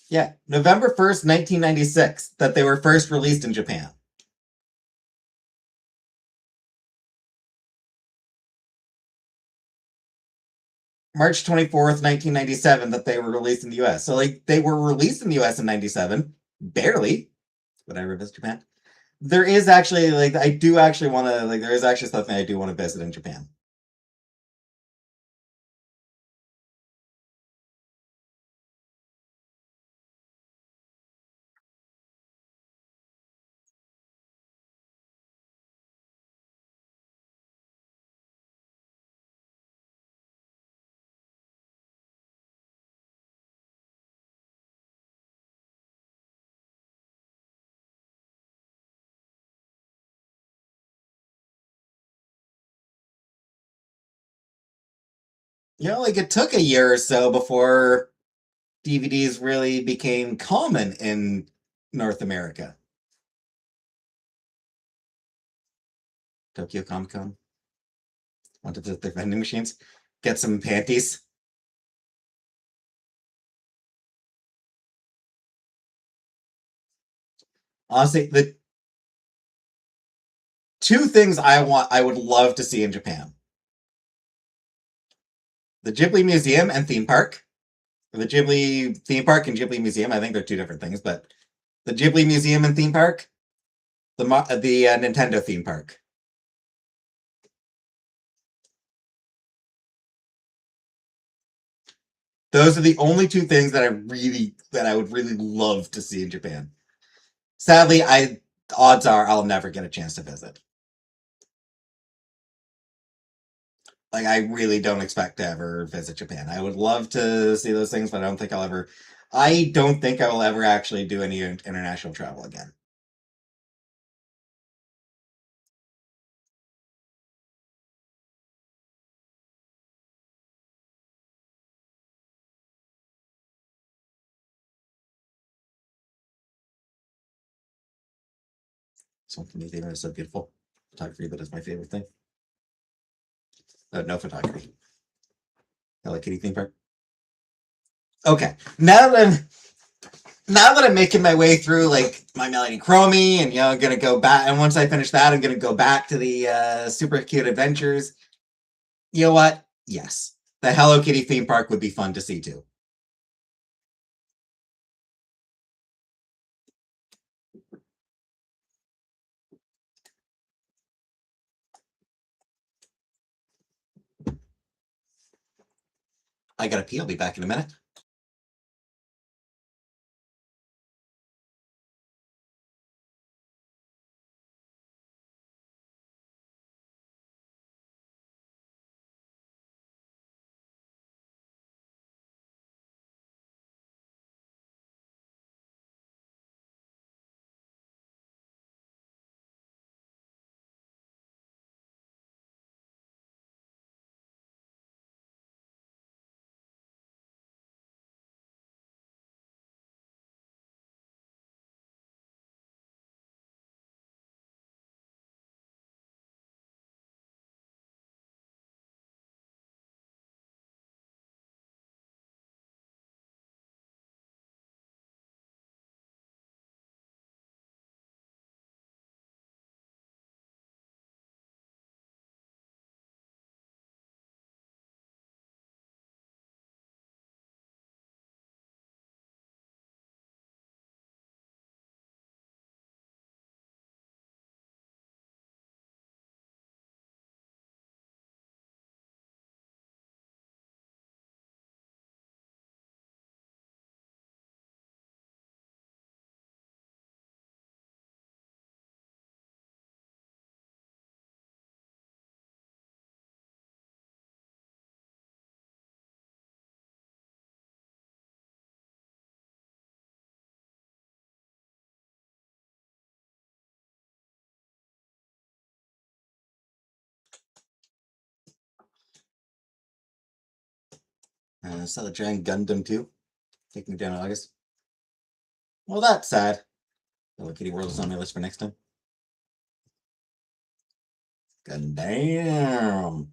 Yeah, November 1st, 1996, that they were first released in Japan. March 24th, 1997, that they were released in the US. So, like, they were released in the US in 97, barely, but I revisit Japan. There is actually, like, I do actually want to, like, there is actually something I do want to visit in Japan. You know, like, it took a year or so before DVDs really became common in North America. Tokyo Comic Con. Went to the vending machines, get some panties. Honestly, the two things I would love to see in Japan: the Ghibli Museum and theme park. The Ghibli theme park and Ghibli Museum, I think they're two different things, but the Ghibli Museum and theme park, the Nintendo theme park. Those are the only two things that I would really love to see in Japan. Sadly, odds are I'll never get a chance to visit. Like, I really don't expect to ever visit Japan. I would love to see those things, but I don't think I will ever actually do any international travel again. Something new theme is so beautiful. Photography, that is my favorite thing. No photography. Hello Kitty theme park. Okay, now that now that I'm making my way through like my Melody Chromie, and I'm gonna go back. And once I finish that, I'm gonna go back to the Super Cute Adventures. You know what? Yes, the Hello Kitty theme park would be fun to see too. I gotta pee. I'll be back in a minute. Saw the giant Gundam too. Taking me down in August. Well, that's sad. Hello Kitty World is on my list for next time. God damn.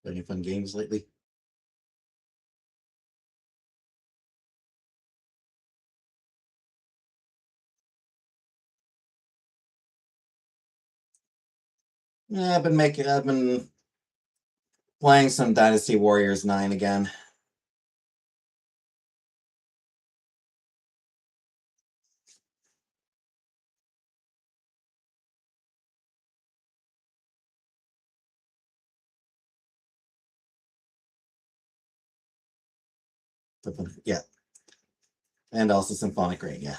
Any fun games lately? Yeah, I've been playing some Dynasty Warriors 9 again. Yeah. And also Symphonic Rain, yeah.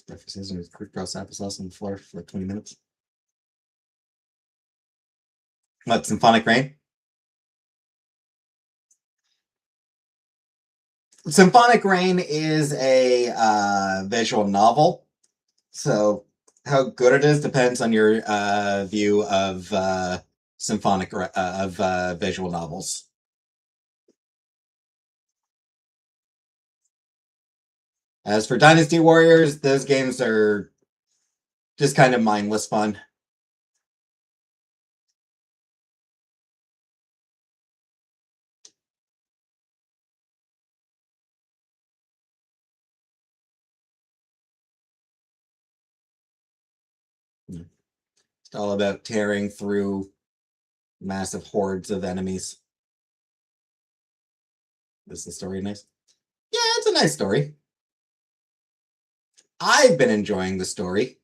Breakfast with quick cross applesauce on the floor for like 20 minutes. What, Symphonic Rain? Symphonic Rain is a visual novel. So how good it is depends on your view of visual novels. As for Dynasty Warriors, those games are just kind of mindless fun. It's all about tearing through massive hordes of enemies. Is the story nice? Yeah, it's a nice story. I've been enjoying the story.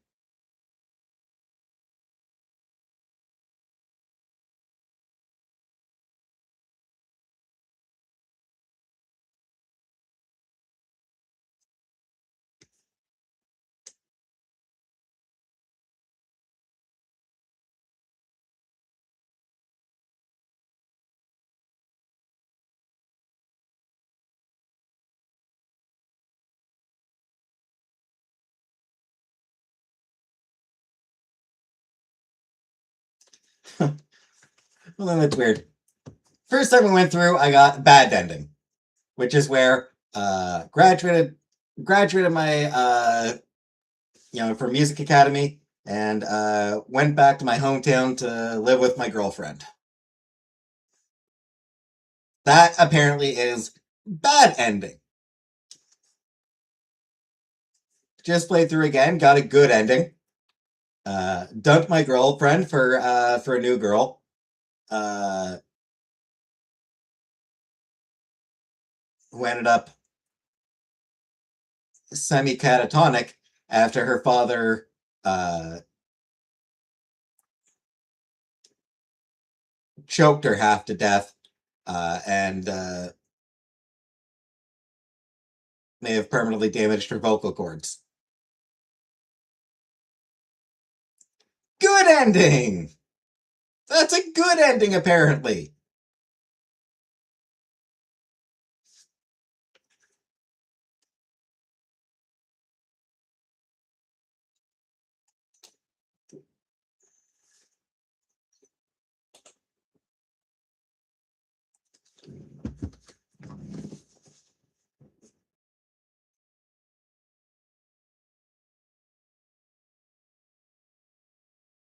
Well, then that's weird. First time we went through, I got bad ending, which is where graduated my from music academy and went back to my hometown to live with my girlfriend. That apparently is bad ending. Just played through again, got a good ending. Dumped my girlfriend for a new girl. Who ended up semi-catatonic after her father choked her half to death and may have permanently damaged her vocal cords. Good ending! That's a good ending, apparently.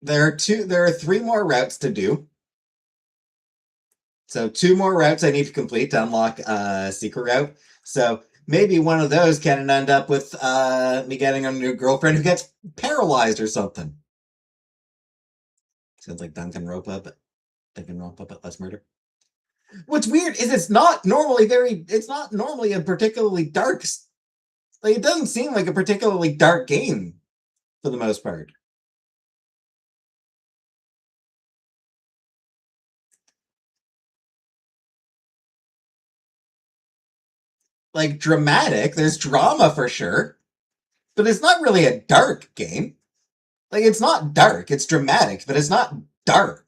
There are three more routes to do. So 2 more routes I need to complete to unlock a secret route. So maybe one of those can end up with me getting a new girlfriend who gets paralyzed or something. Sounds like Danganronpa, but less murder. What's weird is it's not normally a particularly dark. Like, it doesn't seem like a particularly dark game for the most part. Like, dramatic, there's drama for sure, but it's not really a dark game. Like, it's not dark, it's dramatic, but it's not dark.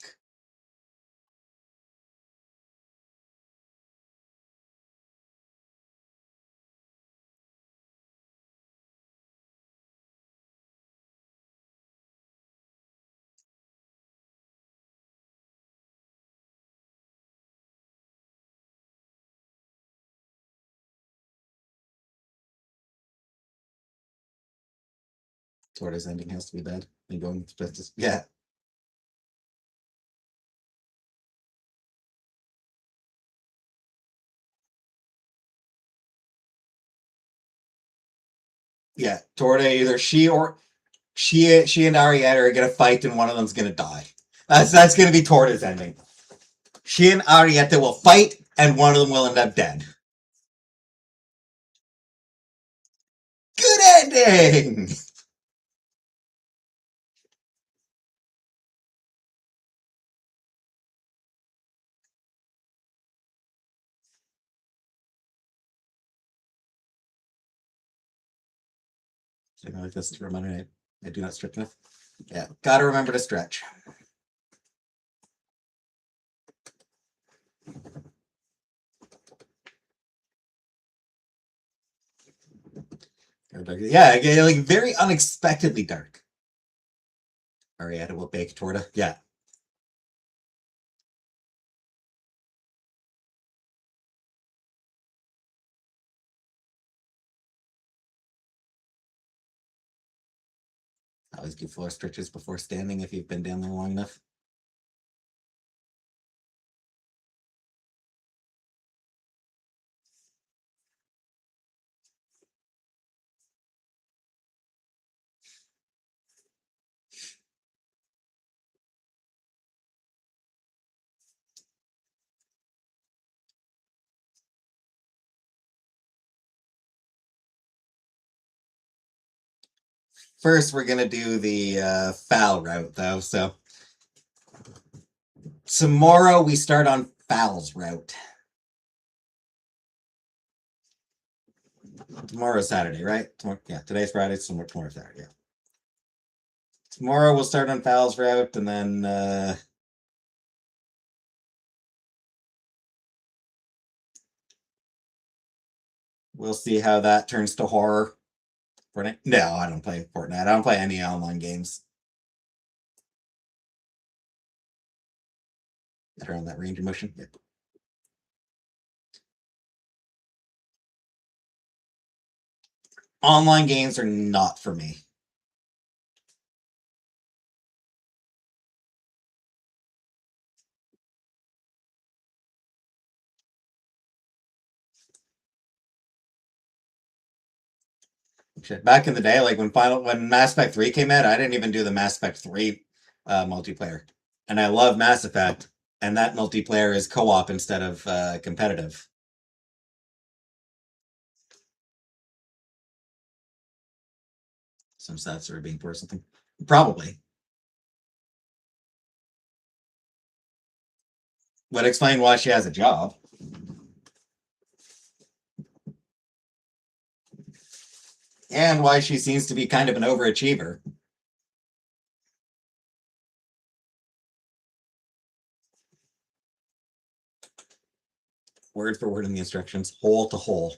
Tortoise ending has to be bad. And going with justice. Yeah. Yeah. Torta, either she and Arietta are gonna fight and one of them's gonna die. That's gonna be Torta's ending. She and Arietta will fight and one of them will end up dead. Good ending! I like this to remind I do not stretch enough. Yeah, gotta remember to stretch. Yeah, like very unexpectedly dark. Arietta will bake torta. Yeah. Always do floor stretches before standing if you've been down there long enough. First, we're gonna do the foul route, though. So tomorrow we start on fouls route. Tomorrow's Saturday, right? Yeah, today's Friday, so tomorrow's Saturday. Yeah. Tomorrow we'll start on fouls route, and then we'll see how that turns to horror. Fortnite? No, I don't play Fortnite. I don't play any online games. Turn on that range of motion. Yep. Online games are not for me. Shit. Back in the day, like when Mass Effect 3 came out, I didn't even do the Mass Effect 3 multiplayer. And I love Mass Effect, and that multiplayer is co-op instead of competitive. Some stats are being poor or something. Probably. Would explain why she has a job. And why she seems to be kind of an overachiever. Word for word in the instructions, hole to hole.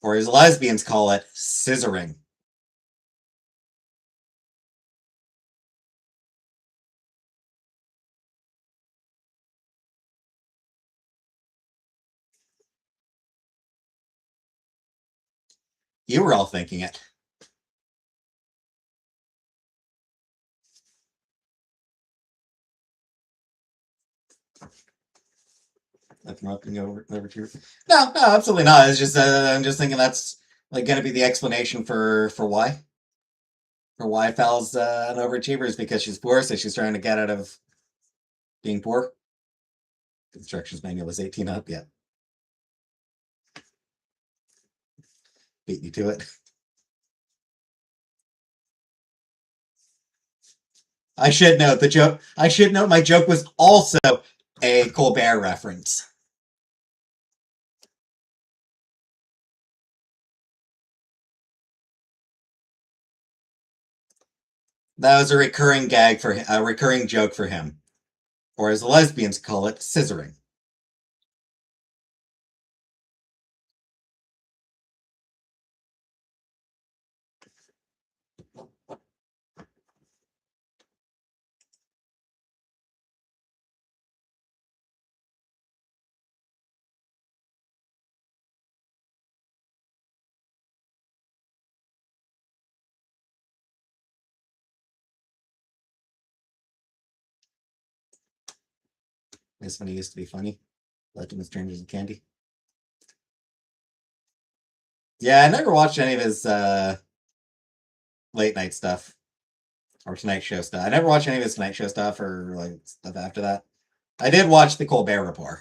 Or as lesbians call it, scissoring. You were all thinking it. Nothing up and over to you. No, absolutely not. It's just I'm just thinking that's like going to be the explanation for why. For why Fal's an overachiever is because she's poor, so she's trying to get out of being poor. The instructions manual is 18 up. Yeah, beat you to it. I should note the joke. I should note my joke was also a Colbert reference. That was a recurring gag for a recurring joke for him, or as the lesbians call it, scissoring. This one used to be funny. Legend of Strangers and Candy. Yeah, I never watched any of his late night stuff or Tonight Show stuff. I never watched any of his Tonight Show stuff or like stuff after that. I did watch the Colbert Report.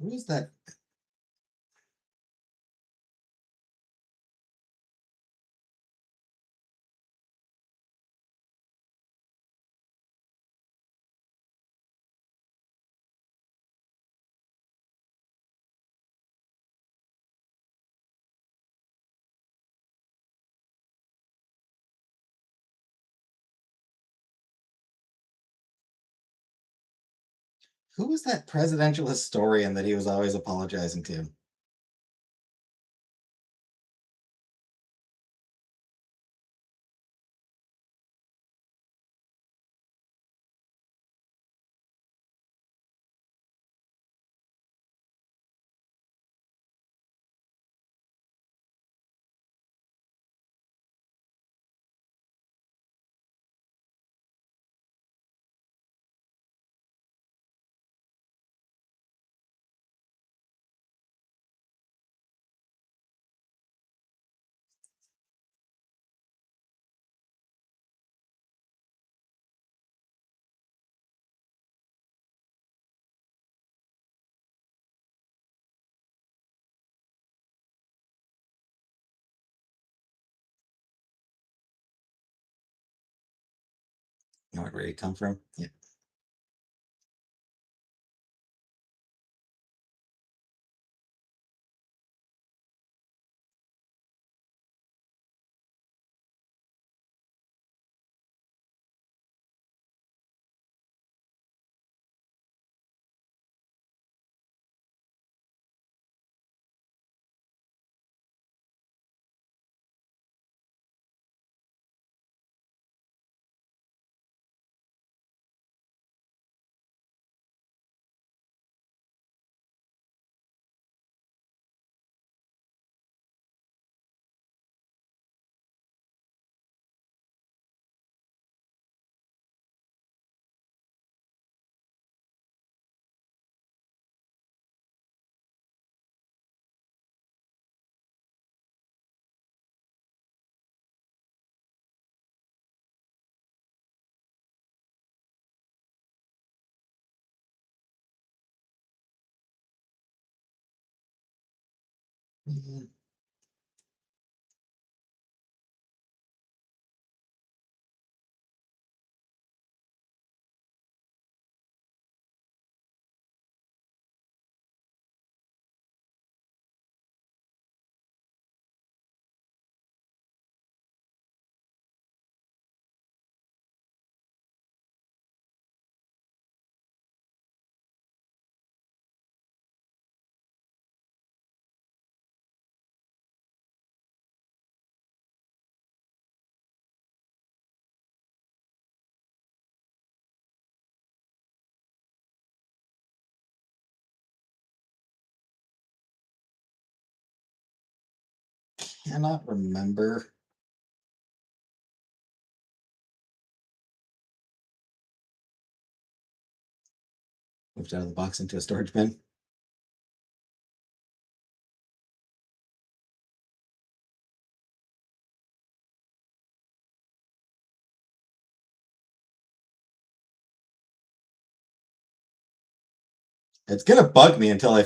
Who is that? Who was that presidential historian that he was always apologizing to? You know where he come from? Yeah. Mhm. Cannot remember. Moved out of the box into a storage bin. It's gonna bug me until I.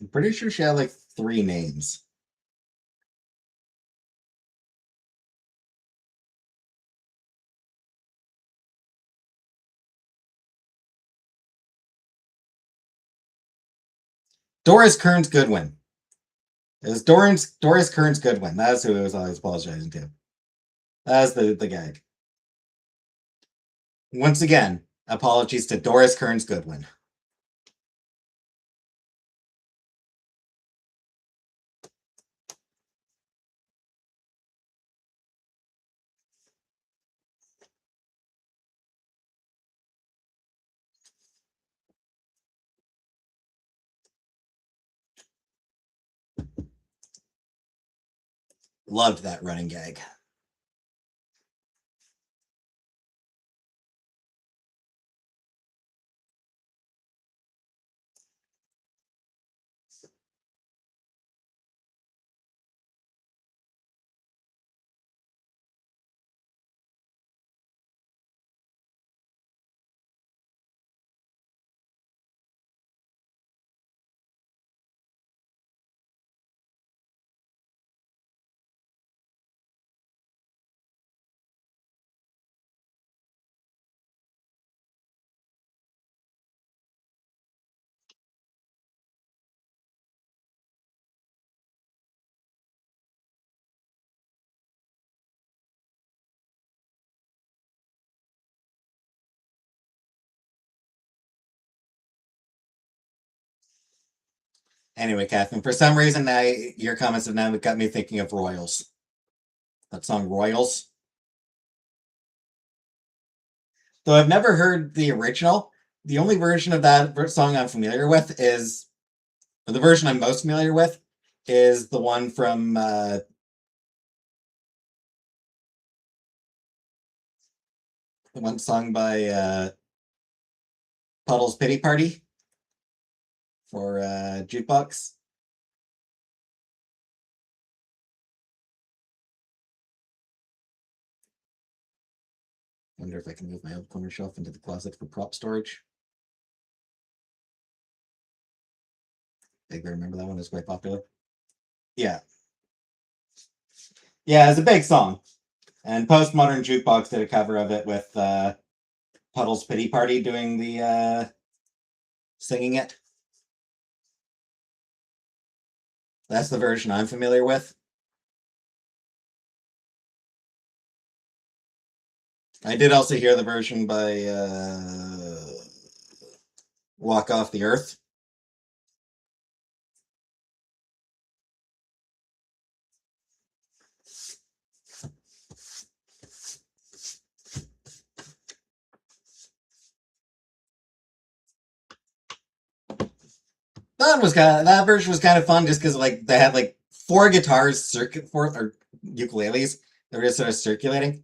I'm pretty sure she had like 3 names. Doris Kearns Goodwin. It was Doris Kearns Goodwin. That's who I was always apologizing to. That's the gag. Once again, apologies to Doris Kearns Goodwin. Loved that running gag. Anyway, Catherine, for some reason now your comments have now got me thinking of Royals. That song Royals. Though I've never heard the original. The only version of that song I'm familiar with is, or the version I'm most familiar with is the one from the one sung by Puddle's Pity Party for Jukebox. Wonder if I can move my old corner shelf into the closet for prop storage. I remember that one is quite popular. Yeah. Yeah, it's a big song. And Postmodern Jukebox did a cover of it with Puddle's Pity Party doing the singing it. That's the version I'm familiar with. I did also hear the version by Walk Off the Earth. That version was kind of fun just because like they had like four guitars or ukuleles that were just sort of circulating.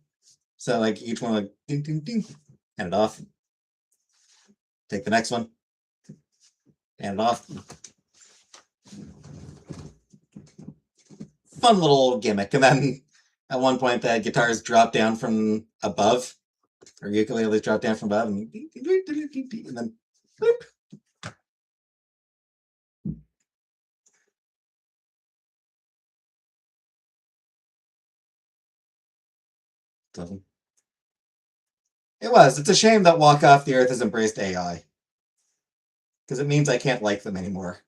So like each one like ding ding ding, hand it off. Take the next one. Hand it off. Fun little gimmick. And then at one point the guitars drop down from above, or ukuleles drop down from above, and then boop. It was. It's a shame that Walk Off the Earth has embraced AI. Because it means I can't like them anymore.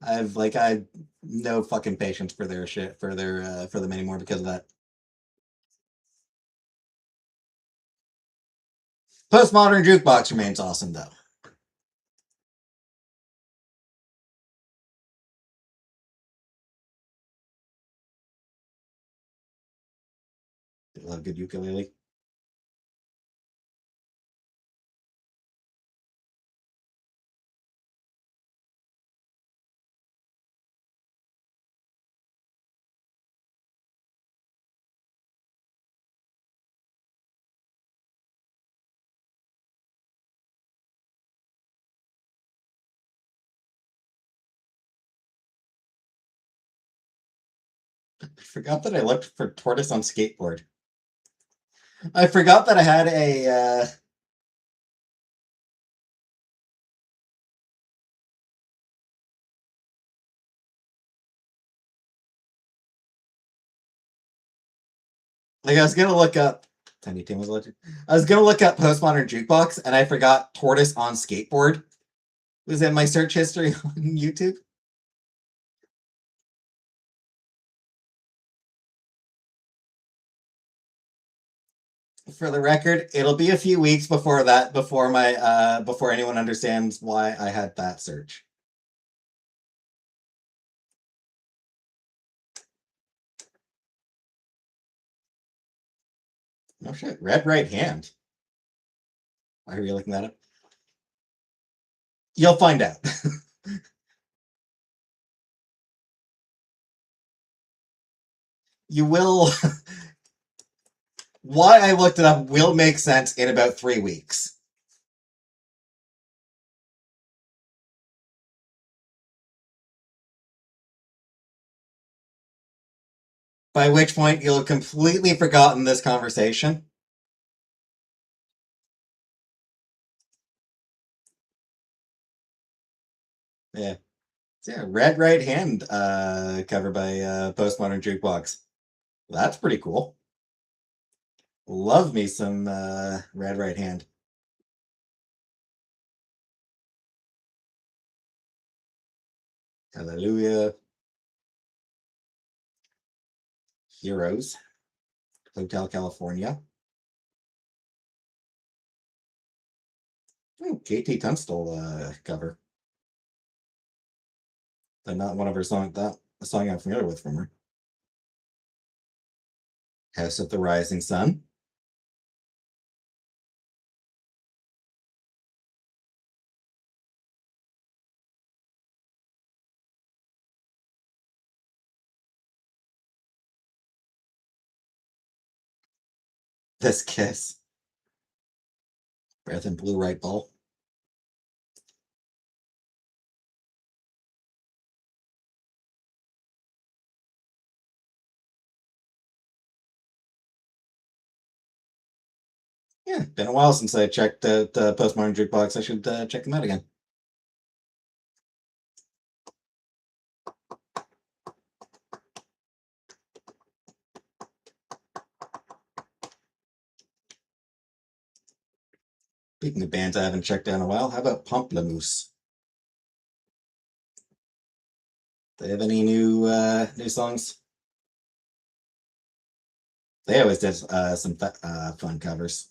I no fucking patience for their shit for them anymore because of that. Postmodern Jukebox remains awesome though. They love good ukulele. I forgot that I looked for Tortoise on Skateboard. I forgot that I had a like I was gonna look up Tiny Tim was legend. I was gonna look up Postmodern Jukebox and I forgot Tortoise on Skateboard. It was in my search history on YouTube. For the record, it'll be a few weeks before before anyone understands why I had that search. No shit. Red right hand. Why are you looking that up? You'll find out. You will. Why I looked it up will make sense in about 3 weeks. By which point you'll have completely forgotten this conversation. Yeah. So yeah, Red Right Hand cover by Postmodern Jukebox. That's pretty cool. Love me some Red Right Hand. Hallelujah. Heroes. Hotel California. Oh, KT Tunstall cover. They're not one of her songs. That a song I'm familiar with from her. House of the Rising Sun. This Kiss. Breath and Blue Right Ball. Yeah, been a while since I checked out Postmodern Jukebox. I should check them out again. Speaking of bands I haven't checked out in a while, how about Pamplemousse? Do they have any new songs? They always did some fun covers.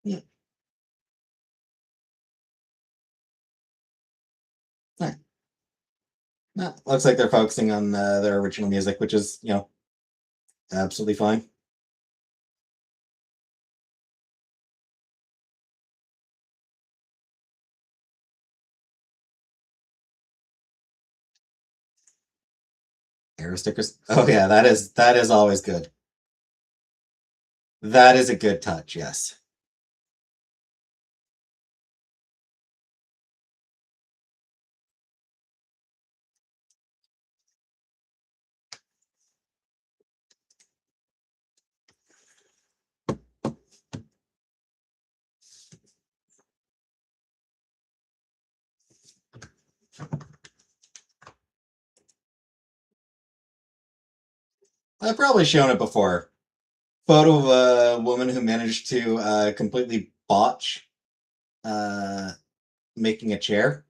Yeah. Huh. No, looks like they're focusing on their original music, which is, absolutely fine. Arrow stickers. Oh yeah, that is always good. That is a good touch, yes. I've probably shown it before. Photo of a woman who managed to completely botch uh, making a chair.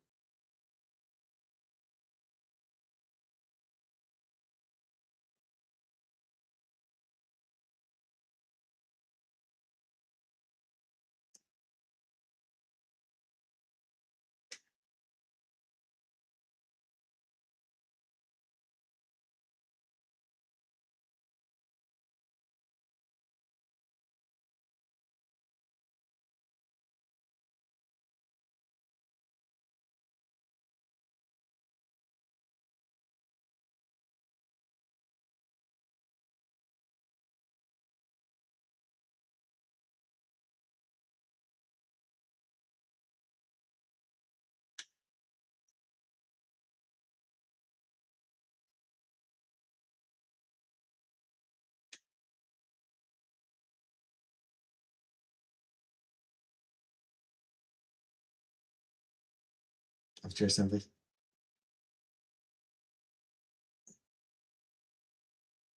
Of chair assembly.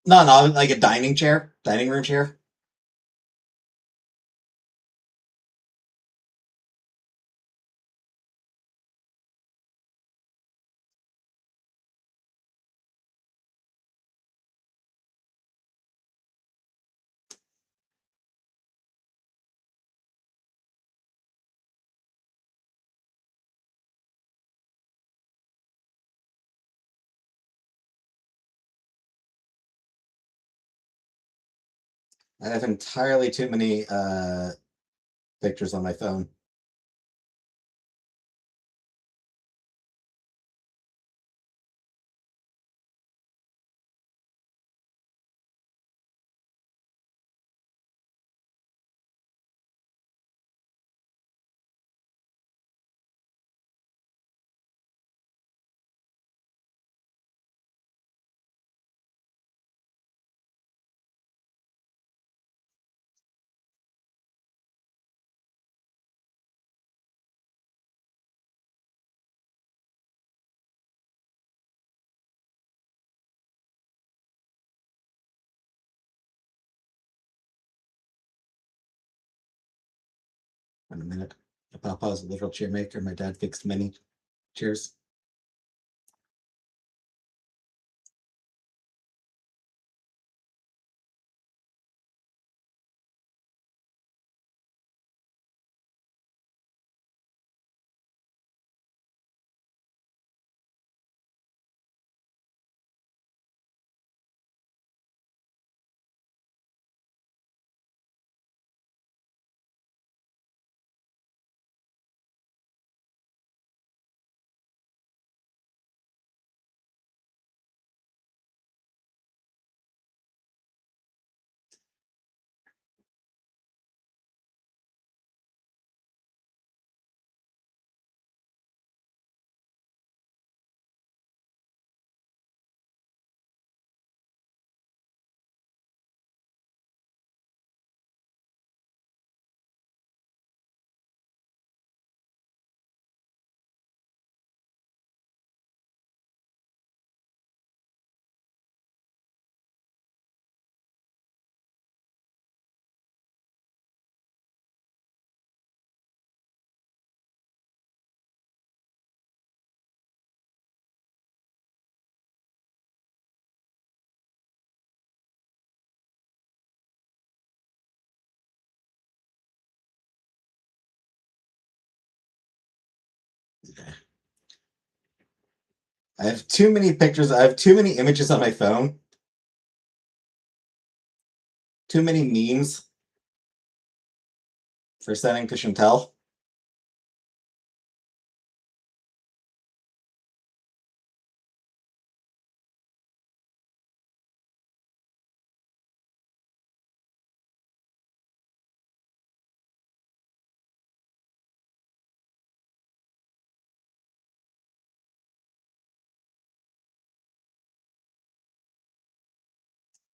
No, like a dining room chair. I have entirely too many pictures on my phone. In a minute. Papa's a literal chair maker. My dad fixed many chairs. I have too many pictures. I have too many images on my phone. Too many memes for sending to Chantel.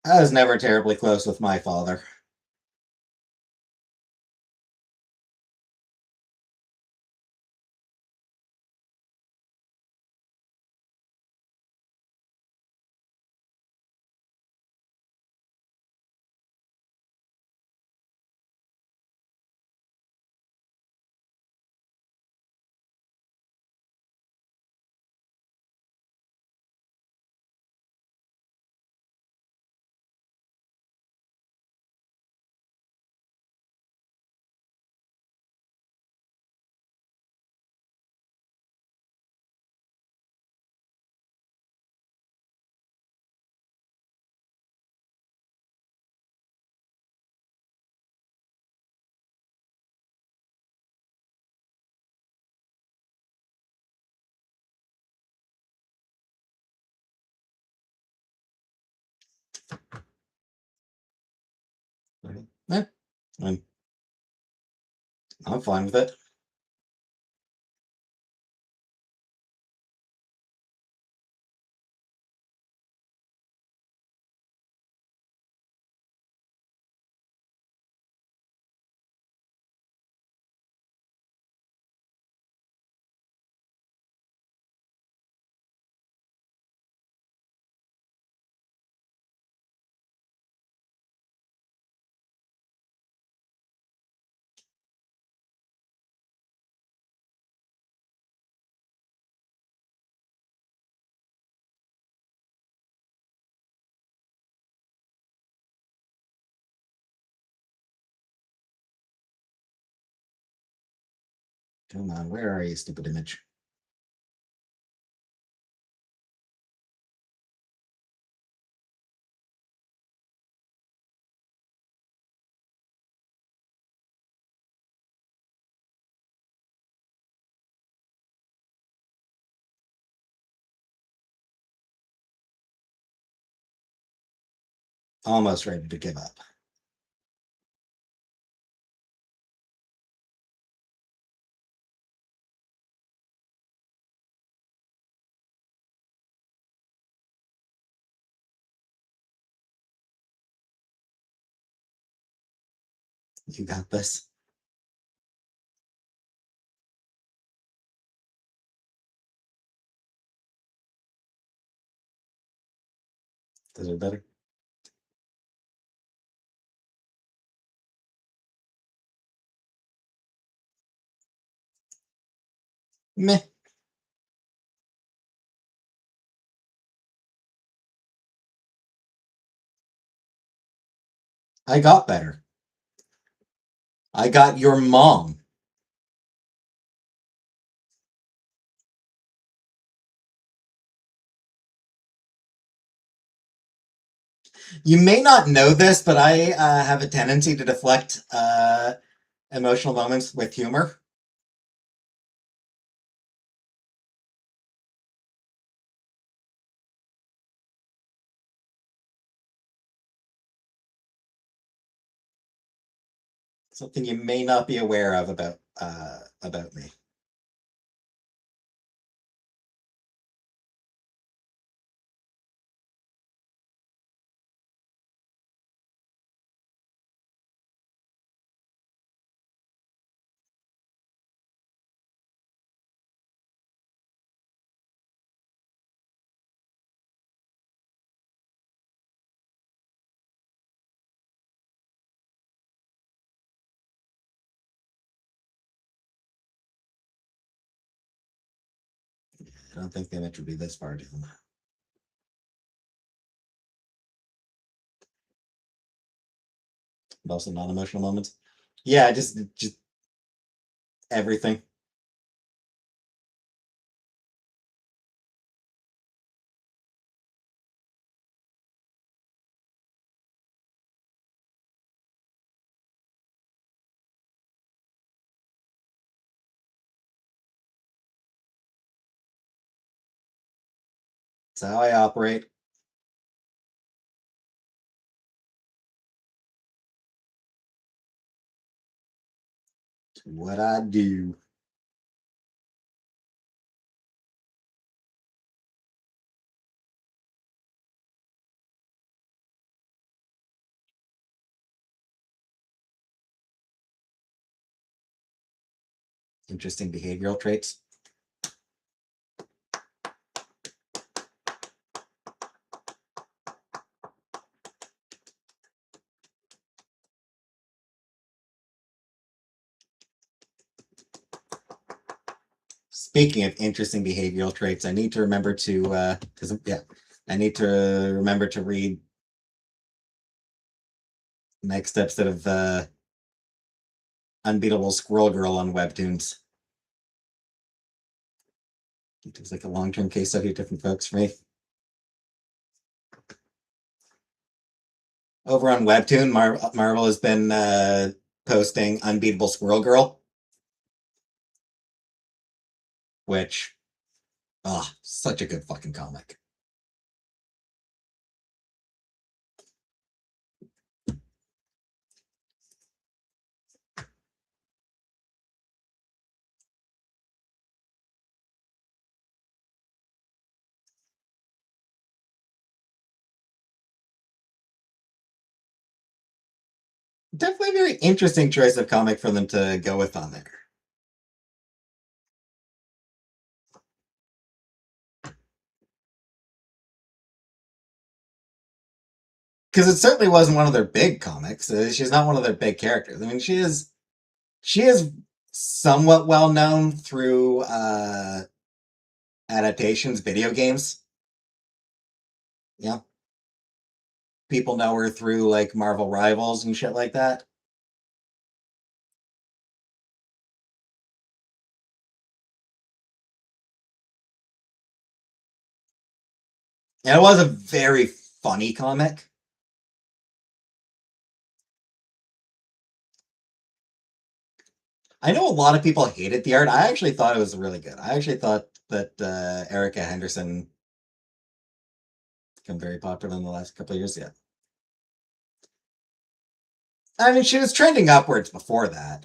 I was never terribly close with my father. Eh, I'm fine with it. Come on, where are you, stupid image? Almost ready to give up. You got this. Those are better. Meh. I got better. I got your mom. You may not know this, but I have a tendency to deflect emotional moments with humor. Something you may not be aware of about me. I don't think the image would be this far down. But also non-emotional moments. Yeah, just everything. That's how I operate. It's what I do. Interesting behavioral traits. Speaking of interesting behavioral traits, I need to remember to I need to remember to read next episode of Unbeatable Squirrel Girl on Webtoons. It was like a long-term case study of different folks for me. Over on Webtoon, Marvel has been posting Unbeatable Squirrel Girl, which, such a good fucking comic. Definitely a very interesting choice of comic for them to go with on there. Because it certainly wasn't one of their big comics. She's not one of their big characters. I mean, she is somewhat well known through adaptations, video games. Yeah. People know her through like Marvel Rivals and shit like that. And it was a very funny comic. I know a lot of people hated the art. I actually thought it was really good. I actually thought that Erica Henderson became very popular in the last couple of years. Yeah. I mean, she was trending upwards before that.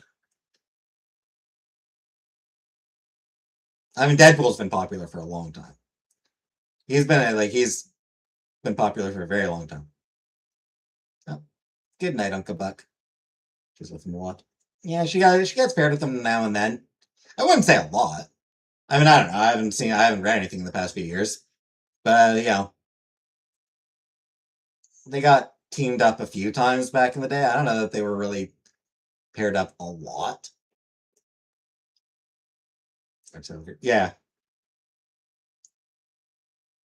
I mean, Deadpool's been popular for a long time. He's been popular for a very long time. Oh, good night, Uncle Buck. She's with him a lot. Yeah, she gets paired with him now and then. I wouldn't say a lot. I mean, I don't know. I haven't read anything in the past few years, but they got teamed up a few times back in the day. I don't know that they were really paired up a lot. Yeah.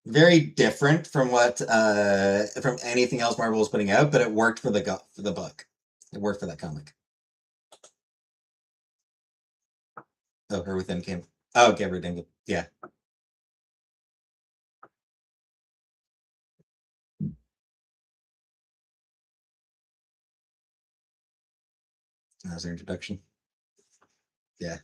Very different from what from anything else Marvel was putting out, but it worked for the book. It worked for that comic. Oh, Her Within came. Oh, Gabriel Dingle. Yeah. That was their introduction. Yeah.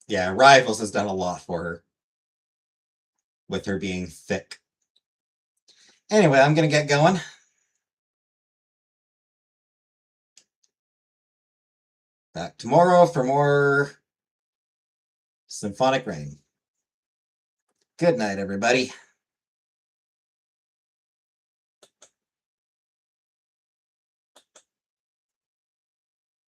Yeah, Rivals has done a lot for her. With her being thick. Anyway, I'm going to get going. Back tomorrow for more Symphonic Rain. Good night, everybody.